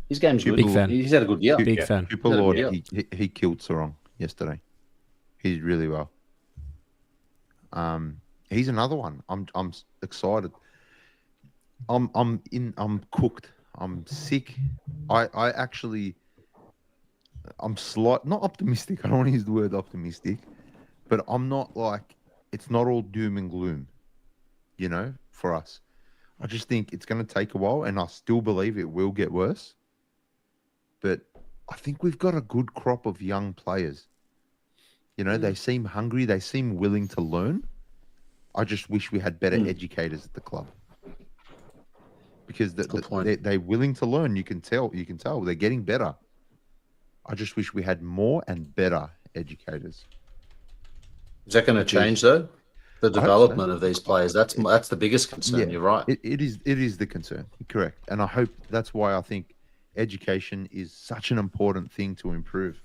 His game's good. Big fan. He's had a good year. Big fan. Cooper Lord, he killed Sarong yesterday. He did really well. He's another one. I'm excited. I'm cooked. I'm sick. I actually not optimistic. I don't want to use the word optimistic, but I'm not like it's not all doom and gloom, for us. I just think it's going to take a while, and I still believe it will get worse. But I think we've got a good crop of young players. They seem hungry. They seem willing to learn. I just wish we had better educators at the club. Because they're willing to learn. You can tell. They're getting better. I just wish we had more and better educators. Is that going to change, though? The development of these players. That's the biggest concern. Yeah, you're right. It is the concern. Correct. And I hope that's why I think education is such an important thing to improve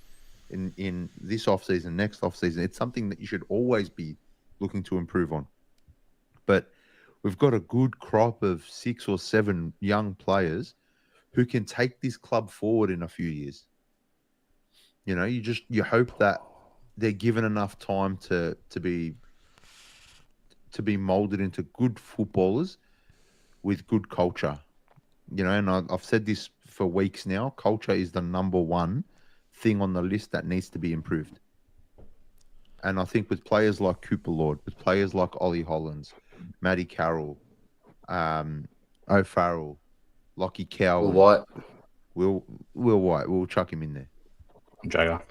in this off-season, next off-season. It's something that you should always be looking to improve on. But we've got a good crop of 6 or 7 young players who can take this club forward in a few years. You hope that they're given enough time to be molded into good footballers with good culture. And I've said this for weeks now. Culture is the number one thing on the list that needs to be improved. And I think with players like Cooper Lord, with players like Ollie Hollands, Matty Carroll, O'Farrell, Lockie Cowell, Will White, we'll chuck him in there. Jagger.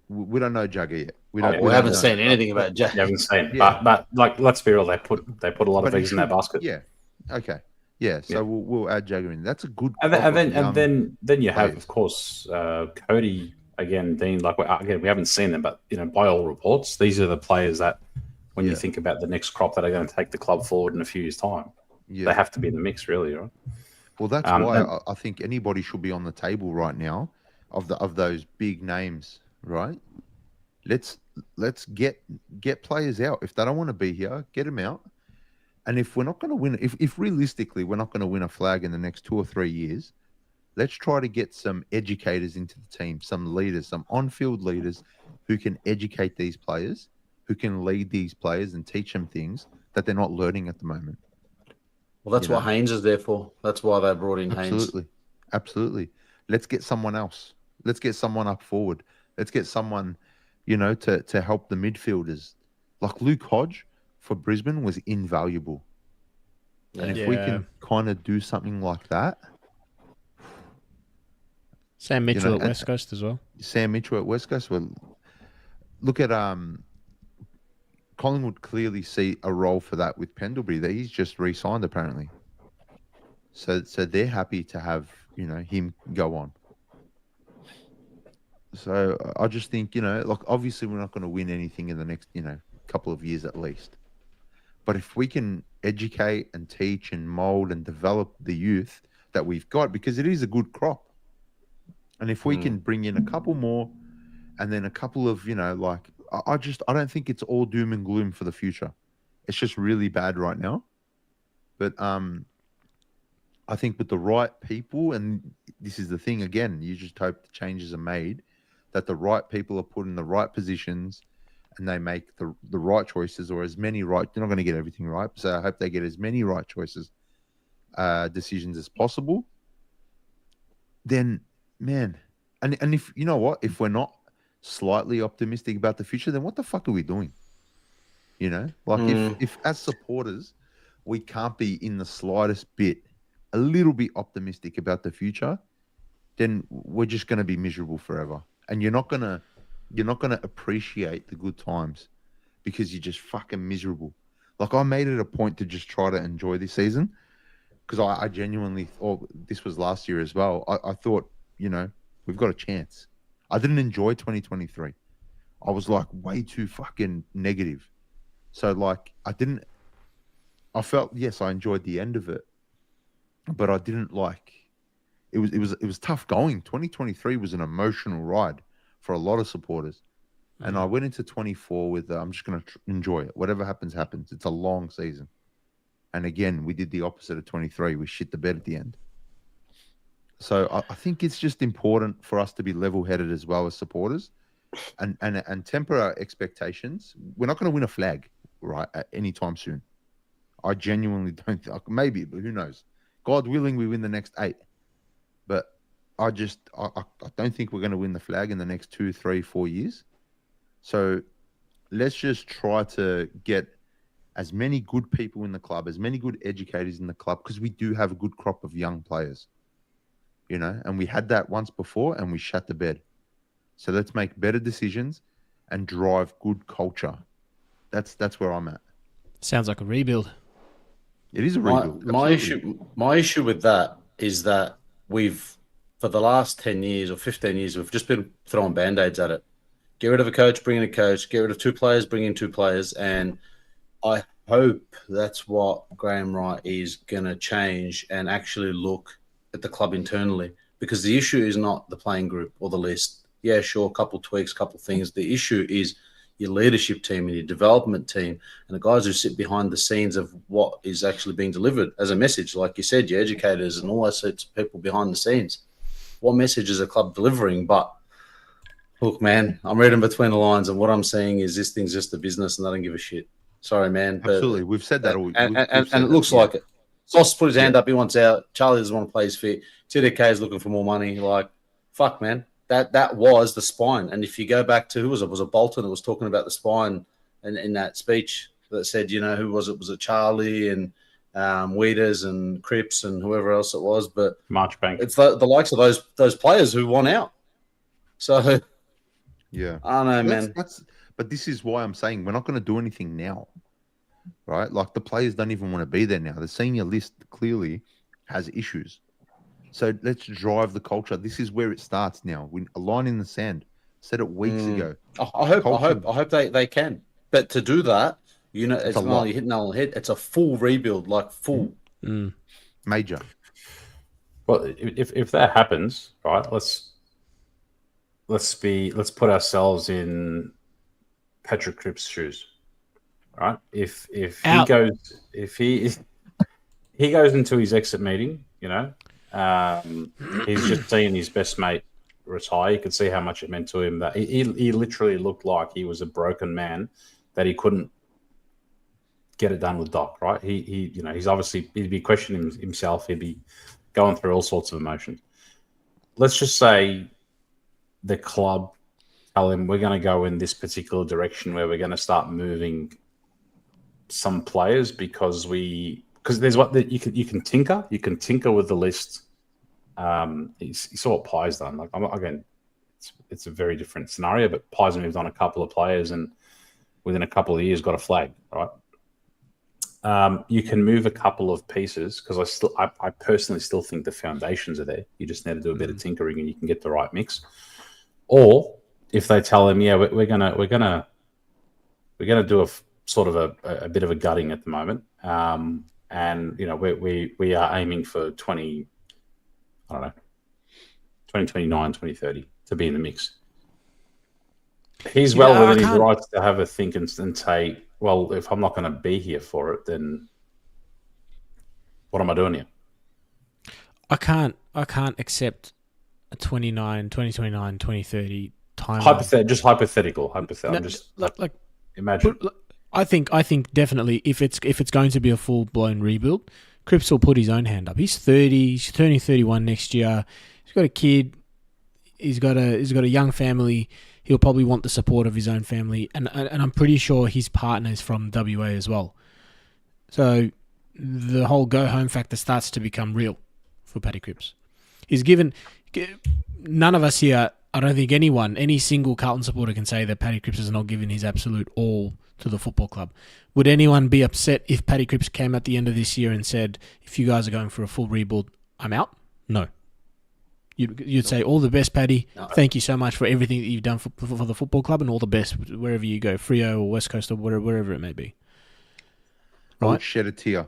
We don't know Jagger yet. We haven't seen anything about Jagger. You haven't seen, but like, let's be real. They put a lot of eggs in that basket. Yeah. Okay. Yeah. So we'll add Jagger in. That's a good. And then you have, of course, Cody again, Dean. Like we haven't seen them, but by all reports, these are the players that when you think about the next crop that are going to take the club forward in a few years' time, they have to be in the mix, really, right? Well, that's why I think anybody should be on the table right now of those big names, right? Let's get players out. If they don't want to be here, get them out. And if we're not going to win, if realistically we're not going to win a flag in the next 2 or 3 years, let's try to get some educators into the team, some leaders, some on-field leaders who can educate these players, who can lead these players and teach them things that they're not learning at the moment. Well, that's what Haynes is there for. That's why they brought in Haynes. Absolutely. Let's get someone else. Let's get someone up forward. Let's get someone, to help the midfielders. Like Luke Hodge for Brisbane was invaluable. And if we can kind of do something like that. Sam Mitchell at West Coast as well. Sam Mitchell at West Coast. Well, look at Collingwood clearly see a role for that with Pendlebury. That he's just re-signed apparently. So they're happy to have him go on. So I just think obviously we're not going to win anything in the next couple of years at least. But if we can educate and teach and mold and develop the youth that we've got, because it is a good crop, and if we can bring in a couple more, and then a couple of I don't think it's all doom and gloom for the future. It's just really bad right now. But I think with the right people, and this is the thing again, you just hope the changes are made, that the right people are put in the right positions and they make the right choices, or as many right. They're not going to get everything right, so I hope they get as many right choices, decisions as possible. Then, man, and if you know what, if we're not slightly optimistic about the future, then what the fuck are we doing? If as supporters we can't be in the slightest bit a little bit optimistic about the future, then we're just going to be miserable forever. And you're not gonna appreciate the good times because you're just fucking miserable. Like I made it a point to just try to enjoy this season because I genuinely thought, this was last year as well. I thought, we've got a chance. I didn't enjoy 2023. I was like way too fucking negative. So I felt, yes, I enjoyed the end of it, but I didn't it was tough going. 2023 was an emotional ride for a lot of supporters. And I went into 24 with, I'm just going to enjoy it. Whatever happens, happens. It's a long season. And again, we did the opposite of 23. We shit the bed at the end. So I think it's just important for us to be level-headed as well as supporters and temper our expectations. We're not going to win a flag, right, anytime soon. I genuinely don't think. Maybe, but who knows? God willing, we win the next 8. But I don't think we're going to win the flag in the next 2, 3, 4 years. So let's just try to get as many good people in the club, as many good educators in the club, because we do have a good crop of young players, and we had that once before and we shut the bed. So let's make better decisions and drive good culture. That's where I'm at. Sounds like a rebuild. It is a My, rebuild. my absolutely. my issue with that is that we've, for the last 10 years or 15 years, we've just been throwing band-aids at it. Get rid of a coach, bring in a coach. Get rid of 2 players, bring in 2 players. And I hope that's what Graham Wright is going to change and actually look at the club internally, because the issue is not the playing group or the list. Yeah, sure, a couple tweaks, a couple things. The issue is your leadership team and your development team and the guys who sit behind the scenes of what is actually being delivered as a message. Like you said, your educators and all those sorts of people behind the scenes. What message is a club delivering? But look, man, I'm reading between the lines, and what I'm saying is this thing's just a business and I don't give a shit. Sorry, man. But Absolutely. We've said that all. And we've said it that, looks yeah. like it. Sauce put his hand up. He wants out. Charlie doesn't want to play his fit. TDK is looking for more money. Like, fuck, man. That was the spine. And if you go back to, who was it? Was it Bolton that was talking about the spine in that speech that said, who was it? Was it Charlie and Weeders and Cripps and whoever else it was? But Marchbank. it's the likes of those players who won out. So, Yeah. I don't know, man. But this is why I'm saying we're not going to do anything now, right? Like the players don't even want to be there now. The senior list clearly has issues. So let's drive the culture. This is where it starts now. A line in the sand. Said it weeks ago. I hope they can. But to do that, it's not only hitting on the head. It's a full rebuild, like full. Major. Well, if that happens, right? Let's put ourselves in Patrick Cripps' shoes, right? If he goes into his exit meeting, he's just seeing his best mate retire. You could see how much it meant to him. That he literally looked like he was a broken man, that he couldn't get it done with Doc, right? He's obviously, he'd be questioning himself. He'd be going through all sorts of emotions. Let's just say the club tell him we're going to go in this particular direction where we're going to start moving some players because there's you can tinker with the list. You saw what Pi's done. Like again, it's a very different scenario, but Pi's moved on a couple of players and within a couple of years got a flag, right? You can move a couple of pieces because I personally still think the foundations are there. You just need to do a bit of tinkering and you can get the right mix. Or if they tell them, yeah, we're gonna do a sort of a bit of a gutting at the moment, and we are aiming for 2029, 2030 to be in the mix. He's well within his rights to have a think and say, well, if I'm not going to be here for it, then what am I doing here? I can't accept a 2029, 2030 timeline. Hypothetical. No, I'm just like imagine. I think definitely if it's going to be a full blown rebuild, Cripps will put his own hand up. He's 30. He's turning 31 next year. He's got a kid. He's got a young family. He'll probably want the support of his own family, and I'm pretty sure his partner is from WA as well. So the whole go home factor starts to become real for Paddy Cripps. He's given. None of us here, I don't think any single Carlton supporter can say that Paddy Cripps has not given his absolute all to the football club. Would anyone be upset if Paddy Cripps came at the end of this year and said, if you guys are going for a full rebuild, I'm out? No. You'd say, all the best, Paddy. No. Thank you so much for everything that you've done for the football club, and all the best wherever you go, Freo or West Coast or wherever it may be. Right? I would shed a tear.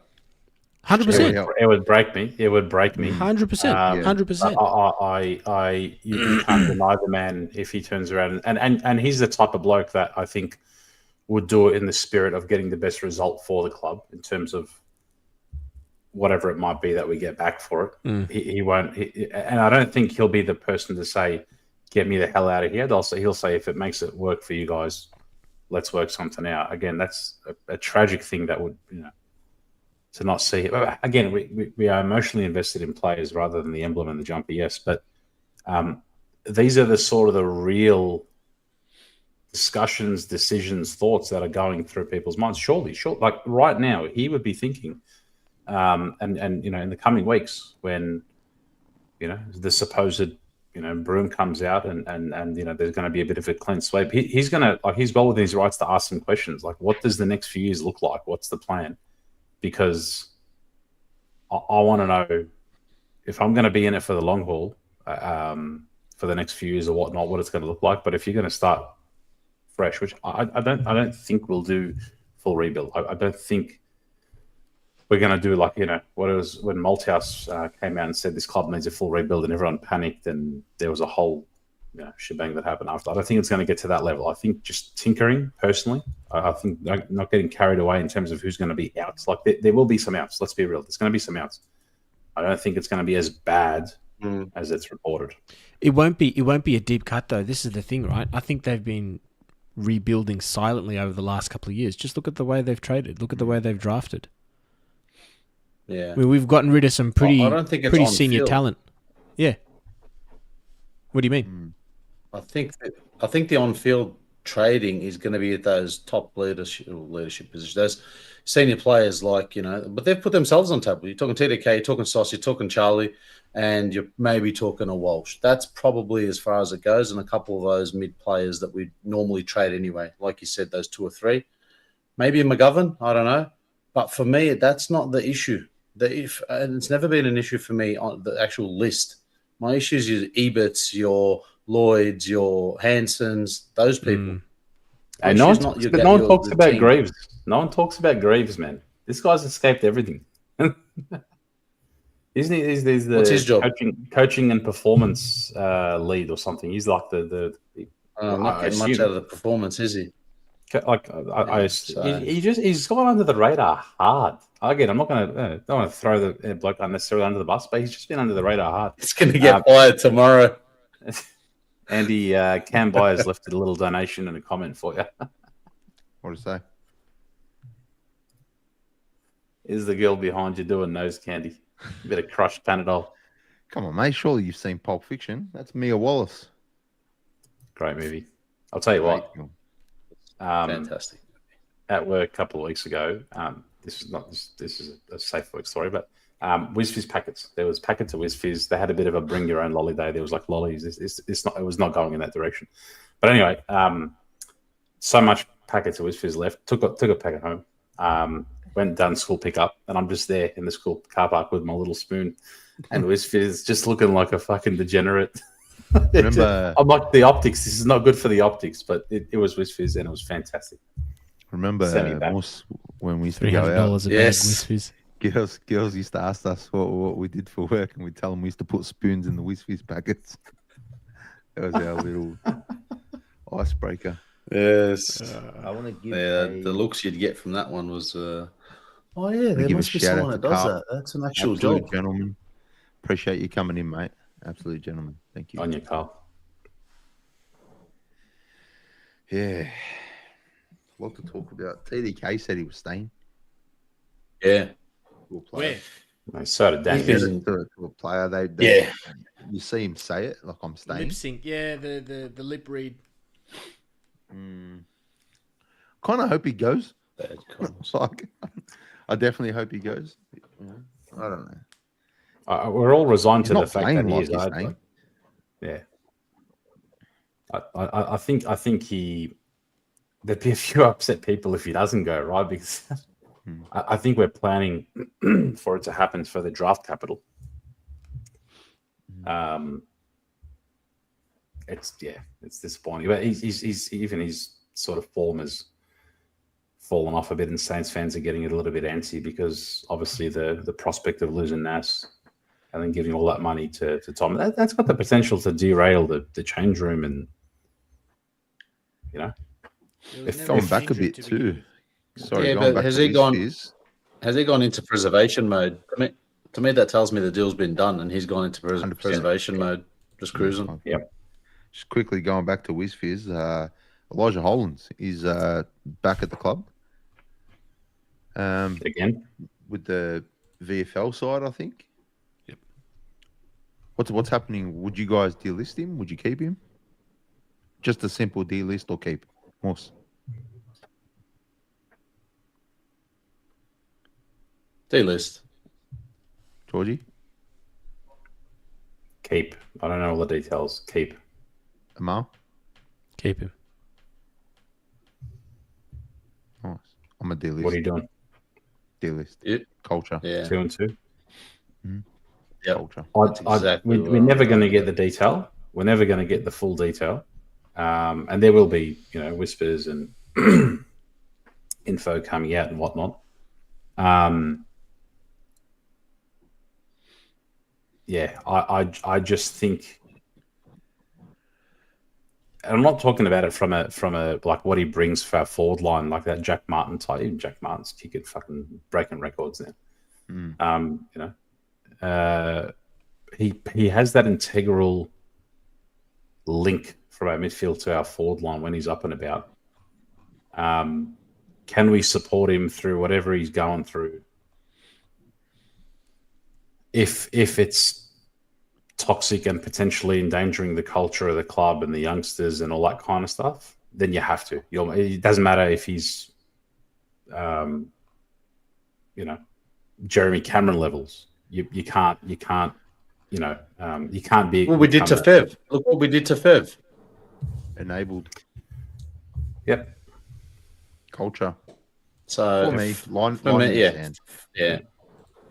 100%. It would break me. 100%. 100%. You can't deny the man if he turns around. And he's the type of bloke that I think would do it in the spirit of getting the best result for the club in terms of whatever it might be that we get back for it. He won't. And I don't think he'll be the person to say, get me the hell out of here. He'll say, if it makes it work for you guys, let's work something out. Again, that's a tragic thing that would, to not see it. Again, we are emotionally invested in players rather than the emblem and the jumper, yes. But These are the sort of the real discussions, decisions, thoughts that are going through people's minds. Surely, like right now, he would be thinking, and you know, in the coming weeks when, you know, the supposed, you know, broom comes out and you know, there's going to be a bit of a clean sweep. He's going to, like, he's well within his rights to ask some questions, like, what does the next few years look like? What's the plan? Because I want to know if I'm going to be in it for the long haul, for the next few years or whatnot, what it's going to look like. But if you're going to start fresh, which I don't think we'll do full rebuild. I don't think we're going to do, like, you know, what it was when Malthouse came out and said this club needs a full rebuild and everyone panicked and there was a whole, you know, shebang that happened after. I don't think it's going to get to that level. I think just tinkering, personally. I think not getting carried away in terms of who's going to be outs. Like, there will be some outs. Let's be real. There's going to be some outs. I don't think it's going to be as bad as it's reported. It won't be a deep cut, though. This is the thing, right? I think they've been rebuilding silently over the last couple of years. Just look at the way they've traded. Look at the way they've drafted. Yeah, I mean, we've gotten rid of some pretty senior field. talent. Yeah. What do you mean? I think the on-field trading is going to be at those top leadership positions. Those senior players, like, you know, but they've put themselves on table. You're talking TDK, you're talking Sauce, you're talking Charlie, and you're maybe talking a Walsh. That's probably as far as it goes, and a couple of those mid players that we normally trade anyway. Like you said, those 2 or 3. Maybe a McGovern, I don't know. But for me, that's not the issue. And it's never been an issue for me on the actual list. My issue is your Eberts, your Lloyds, your Hansons, those people. And no one talks about team. Greaves. No one talks about Greaves, man. This guy's escaped everything. Isn't he? He's the What's his job? Coaching and performance lead or something. He's like not getting much out of the performance, is he? Like he's gone under the radar hard. Again, I'm not going to don't want to throw the bloke unnecessarily under the bus, but he's just been under the radar hard. It's going to get fired tomorrow. Andy Cam Byers left a little donation and a comment for you. What to say? Is the girl behind you doing nose candy? A bit of crushed Panadol. Come on, mate. Surely you've seen Pulp Fiction. That's Mia Wallace. Great movie. I'll tell you what. Fantastic. At work a couple of weeks ago, this is a safe work story, but WizFizz packets. There was packets of WizFizz. They had a bit of a bring your own lolly day. There was like lollies. It was not going in that direction. But anyway, so much packets of WizFizz left. Took a packet home. Went and done school pickup, and I'm just there in the school car park with my little spoon, and WizFizz just looking like a fucking degenerate. Remember, I'm like, the optics. This is not good for the optics, but it was WizFizz and it was fantastic. Remember, when we used to go out? Yes. Girls used to ask us what we did for work, and we tell them we used to put spoons in the WizFizz packets. That was our little icebreaker. Yes. I want to give the looks you'd get from that one was, there must be someone that does that. That's an actual job. Gentlemen. Appreciate you coming in, mate. Absolute gentleman. Thank you. On your Carl. Yeah. A lot to talk about. TDK said he was staying. Yeah. Where? So did Dan. To a player. Yeah. You see him say it, like, I'm staying. Lip sync. Yeah, the lip read. Kind of hope he goes. Like, I definitely hope he goes. I don't know. We're all resigned to the fact that he is. Yeah. I think there'd be a few upset people if he doesn't go, right? Because I think we're planning for it to happen for the draft capital. It's disappointing. But he's even his sort of form has fallen off a bit, and Saints fans are getting a little bit antsy because obviously the prospect of losing Nass and then giving all that money to Tom, that's got the potential to derail the change room, and you know, if going back a bit too. Sorry, but has he gone into preservation mode? To me, that tells me the deal's been done, and he's gone into preservation mode, just cruising. Yep. Just quickly going back to WizFizz, Elijah Hollands is back at the club. Again? With the VFL side, I think. Yep. What's happening? Would you guys delist him? Would you keep him? Just a simple delist or keep? Moss. D-list. Georgie? Keep. I don't know all the details. Keep. Amal? Keep him. Nice. I'm a delist. What are you doing? Delist. Yep. Culture. Yeah. 2 and 2. Yep. Culture. That's exactly We're never going to get the detail. We're never going to get the full detail. And there will be, whispers and info coming out and whatnot. I just think, and I'm not talking about it from a like what he brings for our forward line, like that Jack Martin type. Even Jack Martin's kicking fucking breaking records now. He has that integral link from our midfield to our forward line when he's up and about. Can we support him through whatever he's going through? If it's toxic and potentially endangering the culture of the club and the youngsters and all that kind of stuff, then you have to. It doesn't matter if he's, Jeremy Cameron levels. You can't. You can't be. What we did to Fev. Look what we did to Fev. Enabled. Yep. Culture. So For me, line for me, in the yeah. sand.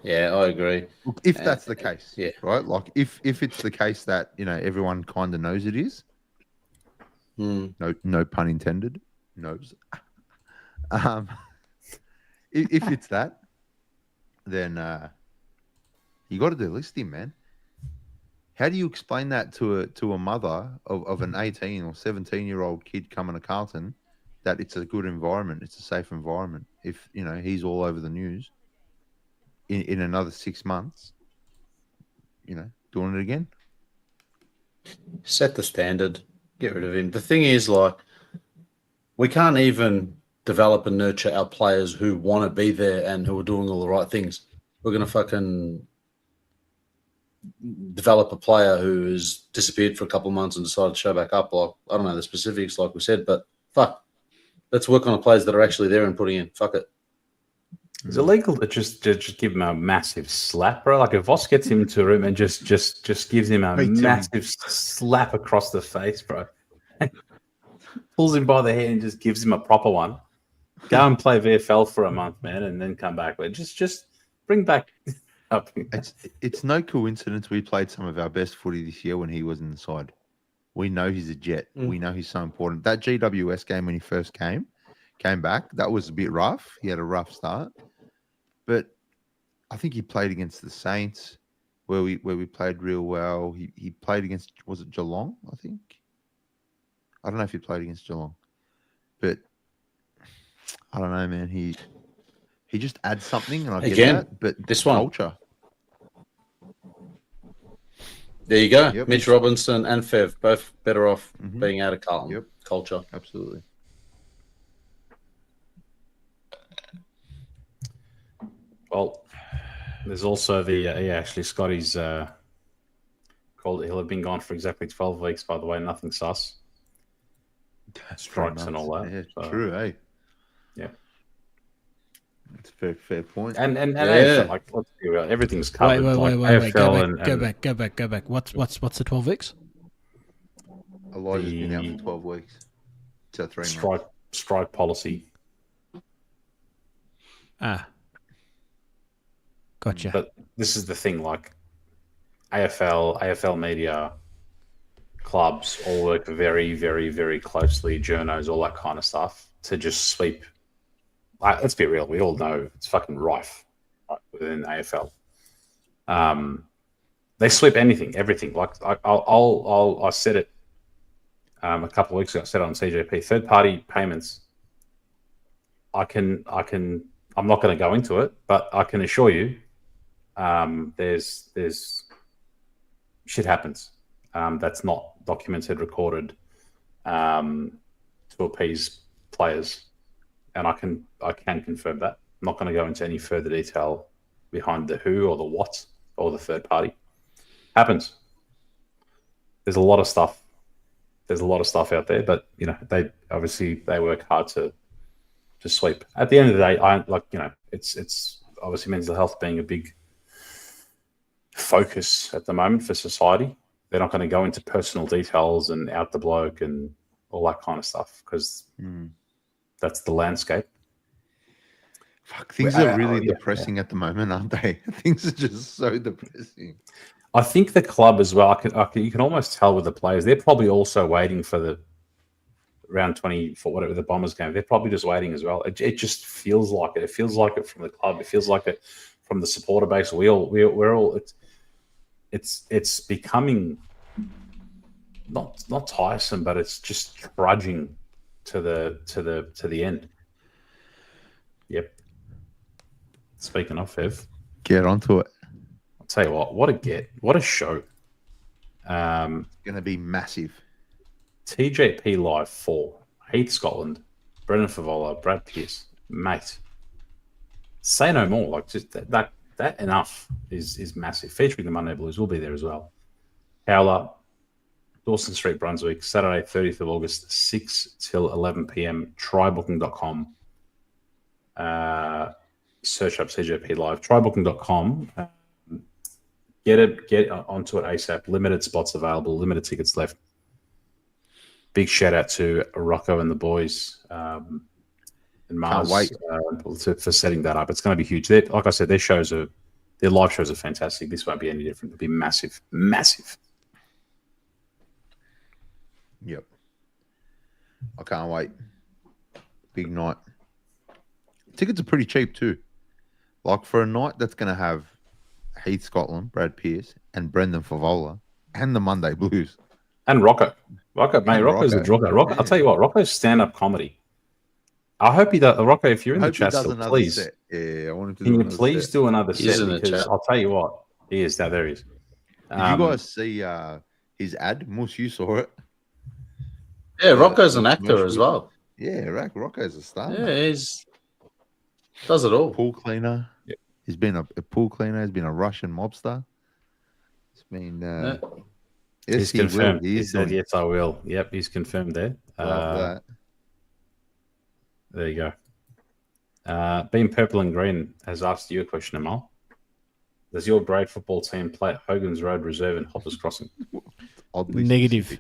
Yeah, I agree. Look, if that's the case, yeah. right? Like if it's the case that everyone kind of knows it is, no pun intended, knows. If it's that, then you got to delist him, man. How do you explain that to a mother of an 18 or 17-year-old kid coming to Carlton that it's a good environment, it's a safe environment? If he's all over the news. In another 6 months, doing it again. Set the standard. Get rid of him. The thing is, like, we can't even develop and nurture our players who want to be there and who are doing all the right things. We're going to fucking develop a player who has disappeared for a couple of months and decided to show back up. Like, I don't know the specifics, like we said, but fuck. Let's work on the players that are actually there and putting in. Fuck it. Is it legal to just give him a massive slap, bro? Like if Voss gets him into a room and just gives him a massive slap across the face, bro. Pulls him by the hair and just gives him a proper one. Go and play VFL for a month, man, and then come back. But just bring back up. It's no coincidence we played some of our best footy this year when he was in the side. We know he's a jet. We know he's so important. That GWS game when he first came back, that was a bit rough. He had a rough start. But I think he played against the Saints, where we played real well. He played against, was it Geelong? I think. I don't know if he played against Geelong, but I don't know, man. He just adds something, and I get that. But this one, culture. There you go. Yep. Mitch Robinson and Fev both better off being out of Carlton. Yep. Culture, Absolutely. Well, there's also the actually Scotty's called. He'll have been gone for exactly 12 weeks. By the way, nothing sus. Strikes and all that. Yeah, so, true, eh? Yeah, it's a fair point. and AFL, like let's be real, everything's covered. Wait. AFL Go back. What's the 12 weeks? Elijah's been out for 12 weeks. So 3 months. Strike policy. Gotcha. But this is the thing, like AFL media, clubs all work very, very, very closely, journos, all that kind of stuff, to just sweep. Let's be real, we all know it's fucking rife within AFL. They sweep everything. Like I said it a couple of weeks ago. I said it on CJP. Third party payments. I'm not going to go into it, but I can assure you, there's shit happens that's not documented, recorded, to appease players, and I can confirm that. I'm not going to go into any further detail behind the who or the what or the third party. Happens. there's a lot of stuff. There's a lot of stuff out there, but they work hard to sweep. At the end of the day, it's obviously mental health being a big focus at the moment for society. They're not going to go into personal details and out the bloke and all that kind of stuff because that's the landscape. Fuck, things are really depressing at the moment, aren't they? Things are just so depressing. I think the club as well, you can almost tell with the players, they're probably also waiting for the round 20 for whatever the Bombers game. They're probably just waiting as well. It just feels like it. It feels like it from the club. It feels like it from the supporter base. We're all. It's becoming not tiresome, but it's just trudging to the end. Yep. Speaking of Fev, get onto it. I'll tell you what a show. Going to be massive. TJP Live 4, Heath Scotland, Brendan Favola, Brad Pearce, mate. Say no more. Like just that enough is massive. Featuring the Monday Blues will be there as well. Howler, Dawson Street, Brunswick, Saturday, 30th of August, 6 till 11 p.m. Trybooking.com. Search up TJP Live. Trybooking.com. Get onto it ASAP. Limited spots available. Limited tickets left. Big shout out to Rocco and the boys and Mars for setting that up. It's going to be huge. Like I said, their live shows are fantastic. This won't be any different. It'll be massive, massive. Yep. I can't wait. Big night. Tickets are pretty cheap too. Like for a night that's going to have Heath Scotland, Brad Pearce, and Brendan Favola, and the Monday Blues. And Rocco's a drugger. Rocco, I'll tell you what, Rocco's stand-up comedy. I hope he does. Rocco, if you're in the chat still, please. Set. Yeah, I want him to. Can you please do another set? Because I'll tell you what, he is. Now there he is. Did you guys see his ad? Moose, you saw it. Yeah, Rocco's an actor as well. Yeah, Rocco's a star. Yeah, does it all. Pool cleaner. Yep. He's been a pool cleaner. He's been a Russian mobster. It's been. Yes, he's confirmed. He said, yes, I will. Yep, he's confirmed there. Love that. There you go. Being Purple and Green has asked you a question, Amal. Does your Braid football team play at Hogan's Road Reserve in Hoppers Crossing? Negative.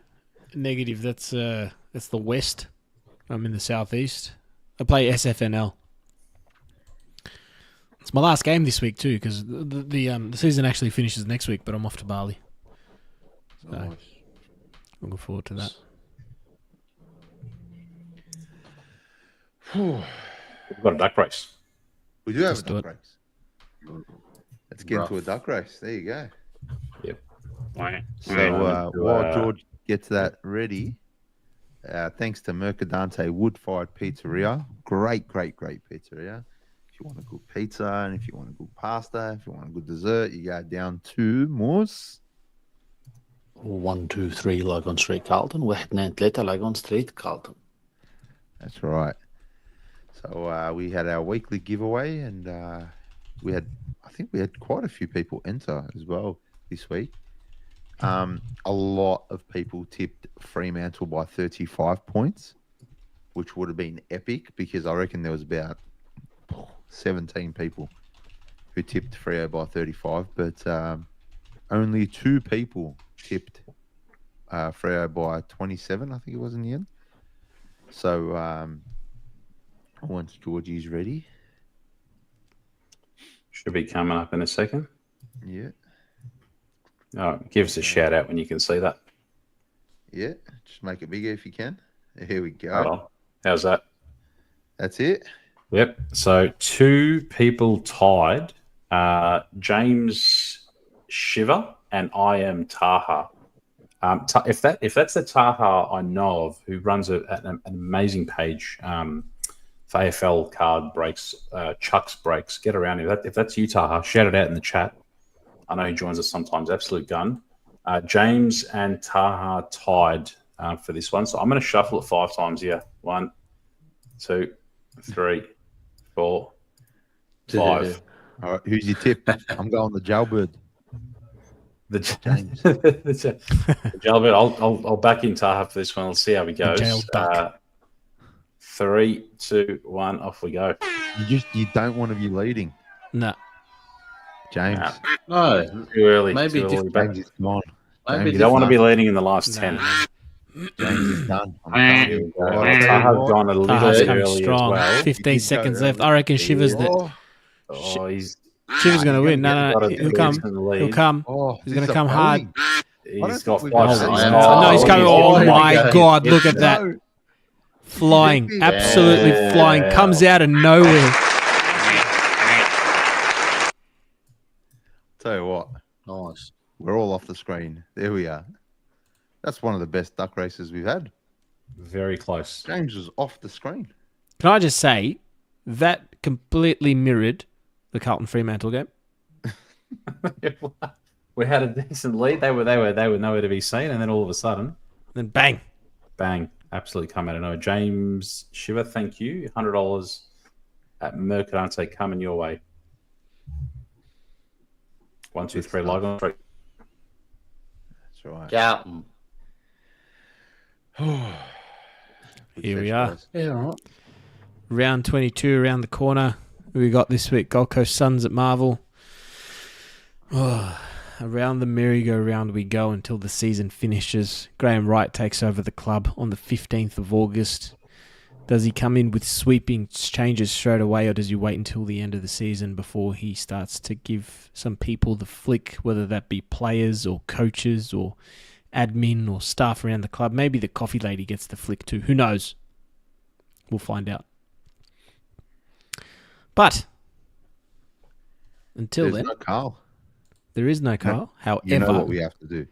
That's the west. I'm in the southeast. I play SFNL. It's my last game this week too, because the season actually finishes next week, but I'm off to Bali. So, Nice. looking forward to that. We've got a duck race. We do have Let's a do duck race. Let's get into a duck race. There you go. Yep. So while George gets that ready, thanks to Mercadante Woodfire Pizzeria. Great pizzeria. If you want a good pizza and if you want a good pasta, if you want a good dessert, you go down to Moose. 123 Logan Street, Carlton. 1 Logan Street, Carlton. That's right. So we had our weekly giveaway, and I think we had quite a few people enter as well this week. A lot of people tipped Fremantle by 35 points, which would have been epic because I reckon there was about 17 people who tipped Freo by 35, but only 2 people tipped Freo by 27, I think it was in the end. So once Georgie's ready. Should be coming up in a second. Yeah. Oh, give us a shout out when you can see that. Yeah, just make it bigger if you can. Here we go. Hold on. How's that? That's it. Yep. So 2 people tied. James Shiver and I am Taha. If that's the Taha I know of, who runs an amazing page for AFL card breaks, Chuck's breaks, get around him. If that's you, Taha, shout it out in the chat. I know he joins us sometimes. Absolute gun. James and Taha tied for this one, so I'm going to shuffle it 5 times here. 1, 2, 3, 4, 5. All right, who's your tip? I'm going the Jailbird. James. the gentleman, I'll back in Taha for this one. Let's see how he goes. jail duck. 3, 2, 1, off we go. You don't want to be leading, No. James. Nah. No, Too early. Maybe too just- early. Back. James is gone. maybe You don't want to be different. leading in the last 10. James is done. Here we go. I'll tell you Taha's what. gone a little Taha's bit coming early strong. as well. 15 He did seconds go left. early. I reckon Shivers that. Oh, he's Shivers going to win. he's No, got a he'll come. decent lead. He'll come. Oh, He's gonna come hard. He's got think 5 we've seconds. got- No, he's coming. Oh he's my going. God! Look at that. No. Flying. Yeah. Absolutely flying. Comes out of nowhere. Tell you what, Nice. we're all off the screen. There we are. That's one of the best duck races we've had. Very close. James was off the screen. Can I just say that completely mirrored the Carlton Fremantle game? We had a decent lead. They were nowhere to be seen, and then all of a sudden, Then bang. bang! Absolutely come out of nowhere. James Shiver, thank you. $100 at Mercadante coming your way. 1, 2, 3. Log on. That's right. Carlton. Good Here we session, are. guys. Yeah, all right. Round 22 around the corner. Who we got this week? Gold Coast Suns at Marvel. Oh, around the merry-go-round we go until the season finishes. Graham Wright takes over the club on the 15th of August. Does he come in with sweeping changes straight away, or does he wait until the end of the season before he starts to give some people the flick, whether that be players or coaches or admin or staff around the club? Maybe the coffee lady gets the flick too. Who knows? We'll find out. But until There's then, no Carl. there is no Carl. However, You know what we have to do.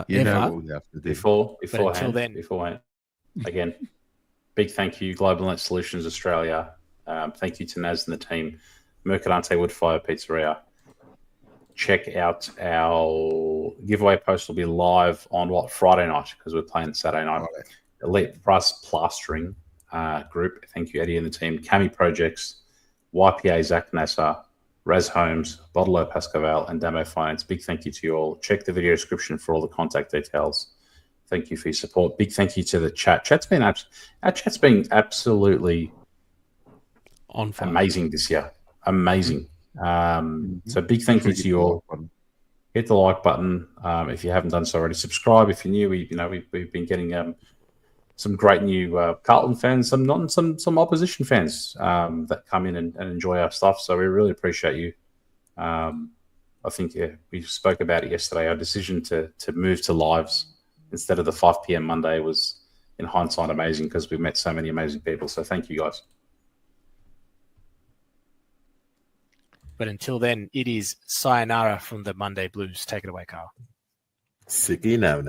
You know what we have to do. Beforehand, then- beforehand. Again, big thank you, Globalnet Solutions Australia. Thank you to Naz and the team, Mercadante, Woodfire, Pizzeria. Check out our giveaway post. Will be live on Friday night, because we're playing Saturday night. Elite Plastering group. Thank you, Eddie and the team. Cami Projects, YPA Zak Nasser, Raz Homes, Bodlo Pascaval, and Damo Finance. Big thank you to you all. Check the video description for all the contact details. Thank you for your support. Big thank you to the chat. Our chat's been absolutely on fire. amazing this year. Amazing. So big thank you to you all. Hit the like button if you haven't done so already. Subscribe if you're new. We've been getting some great new Carlton fans, some opposition fans that come in and enjoy our stuff. So we really appreciate you. I think we spoke about it yesterday. Our decision to move to lives instead of the 5 p.m. Monday was, in hindsight, amazing, because we've met so many amazing people. So thank you, guys. But until then, it is sayonara from the Monday Blues. Take it away, Carl. Sicky now.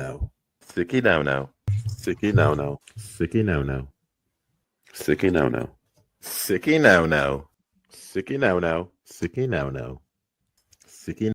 Sicky now. Sicky now. Sicky now. Sicky now. Sicky now. Sicky now. Sicky now. Sicky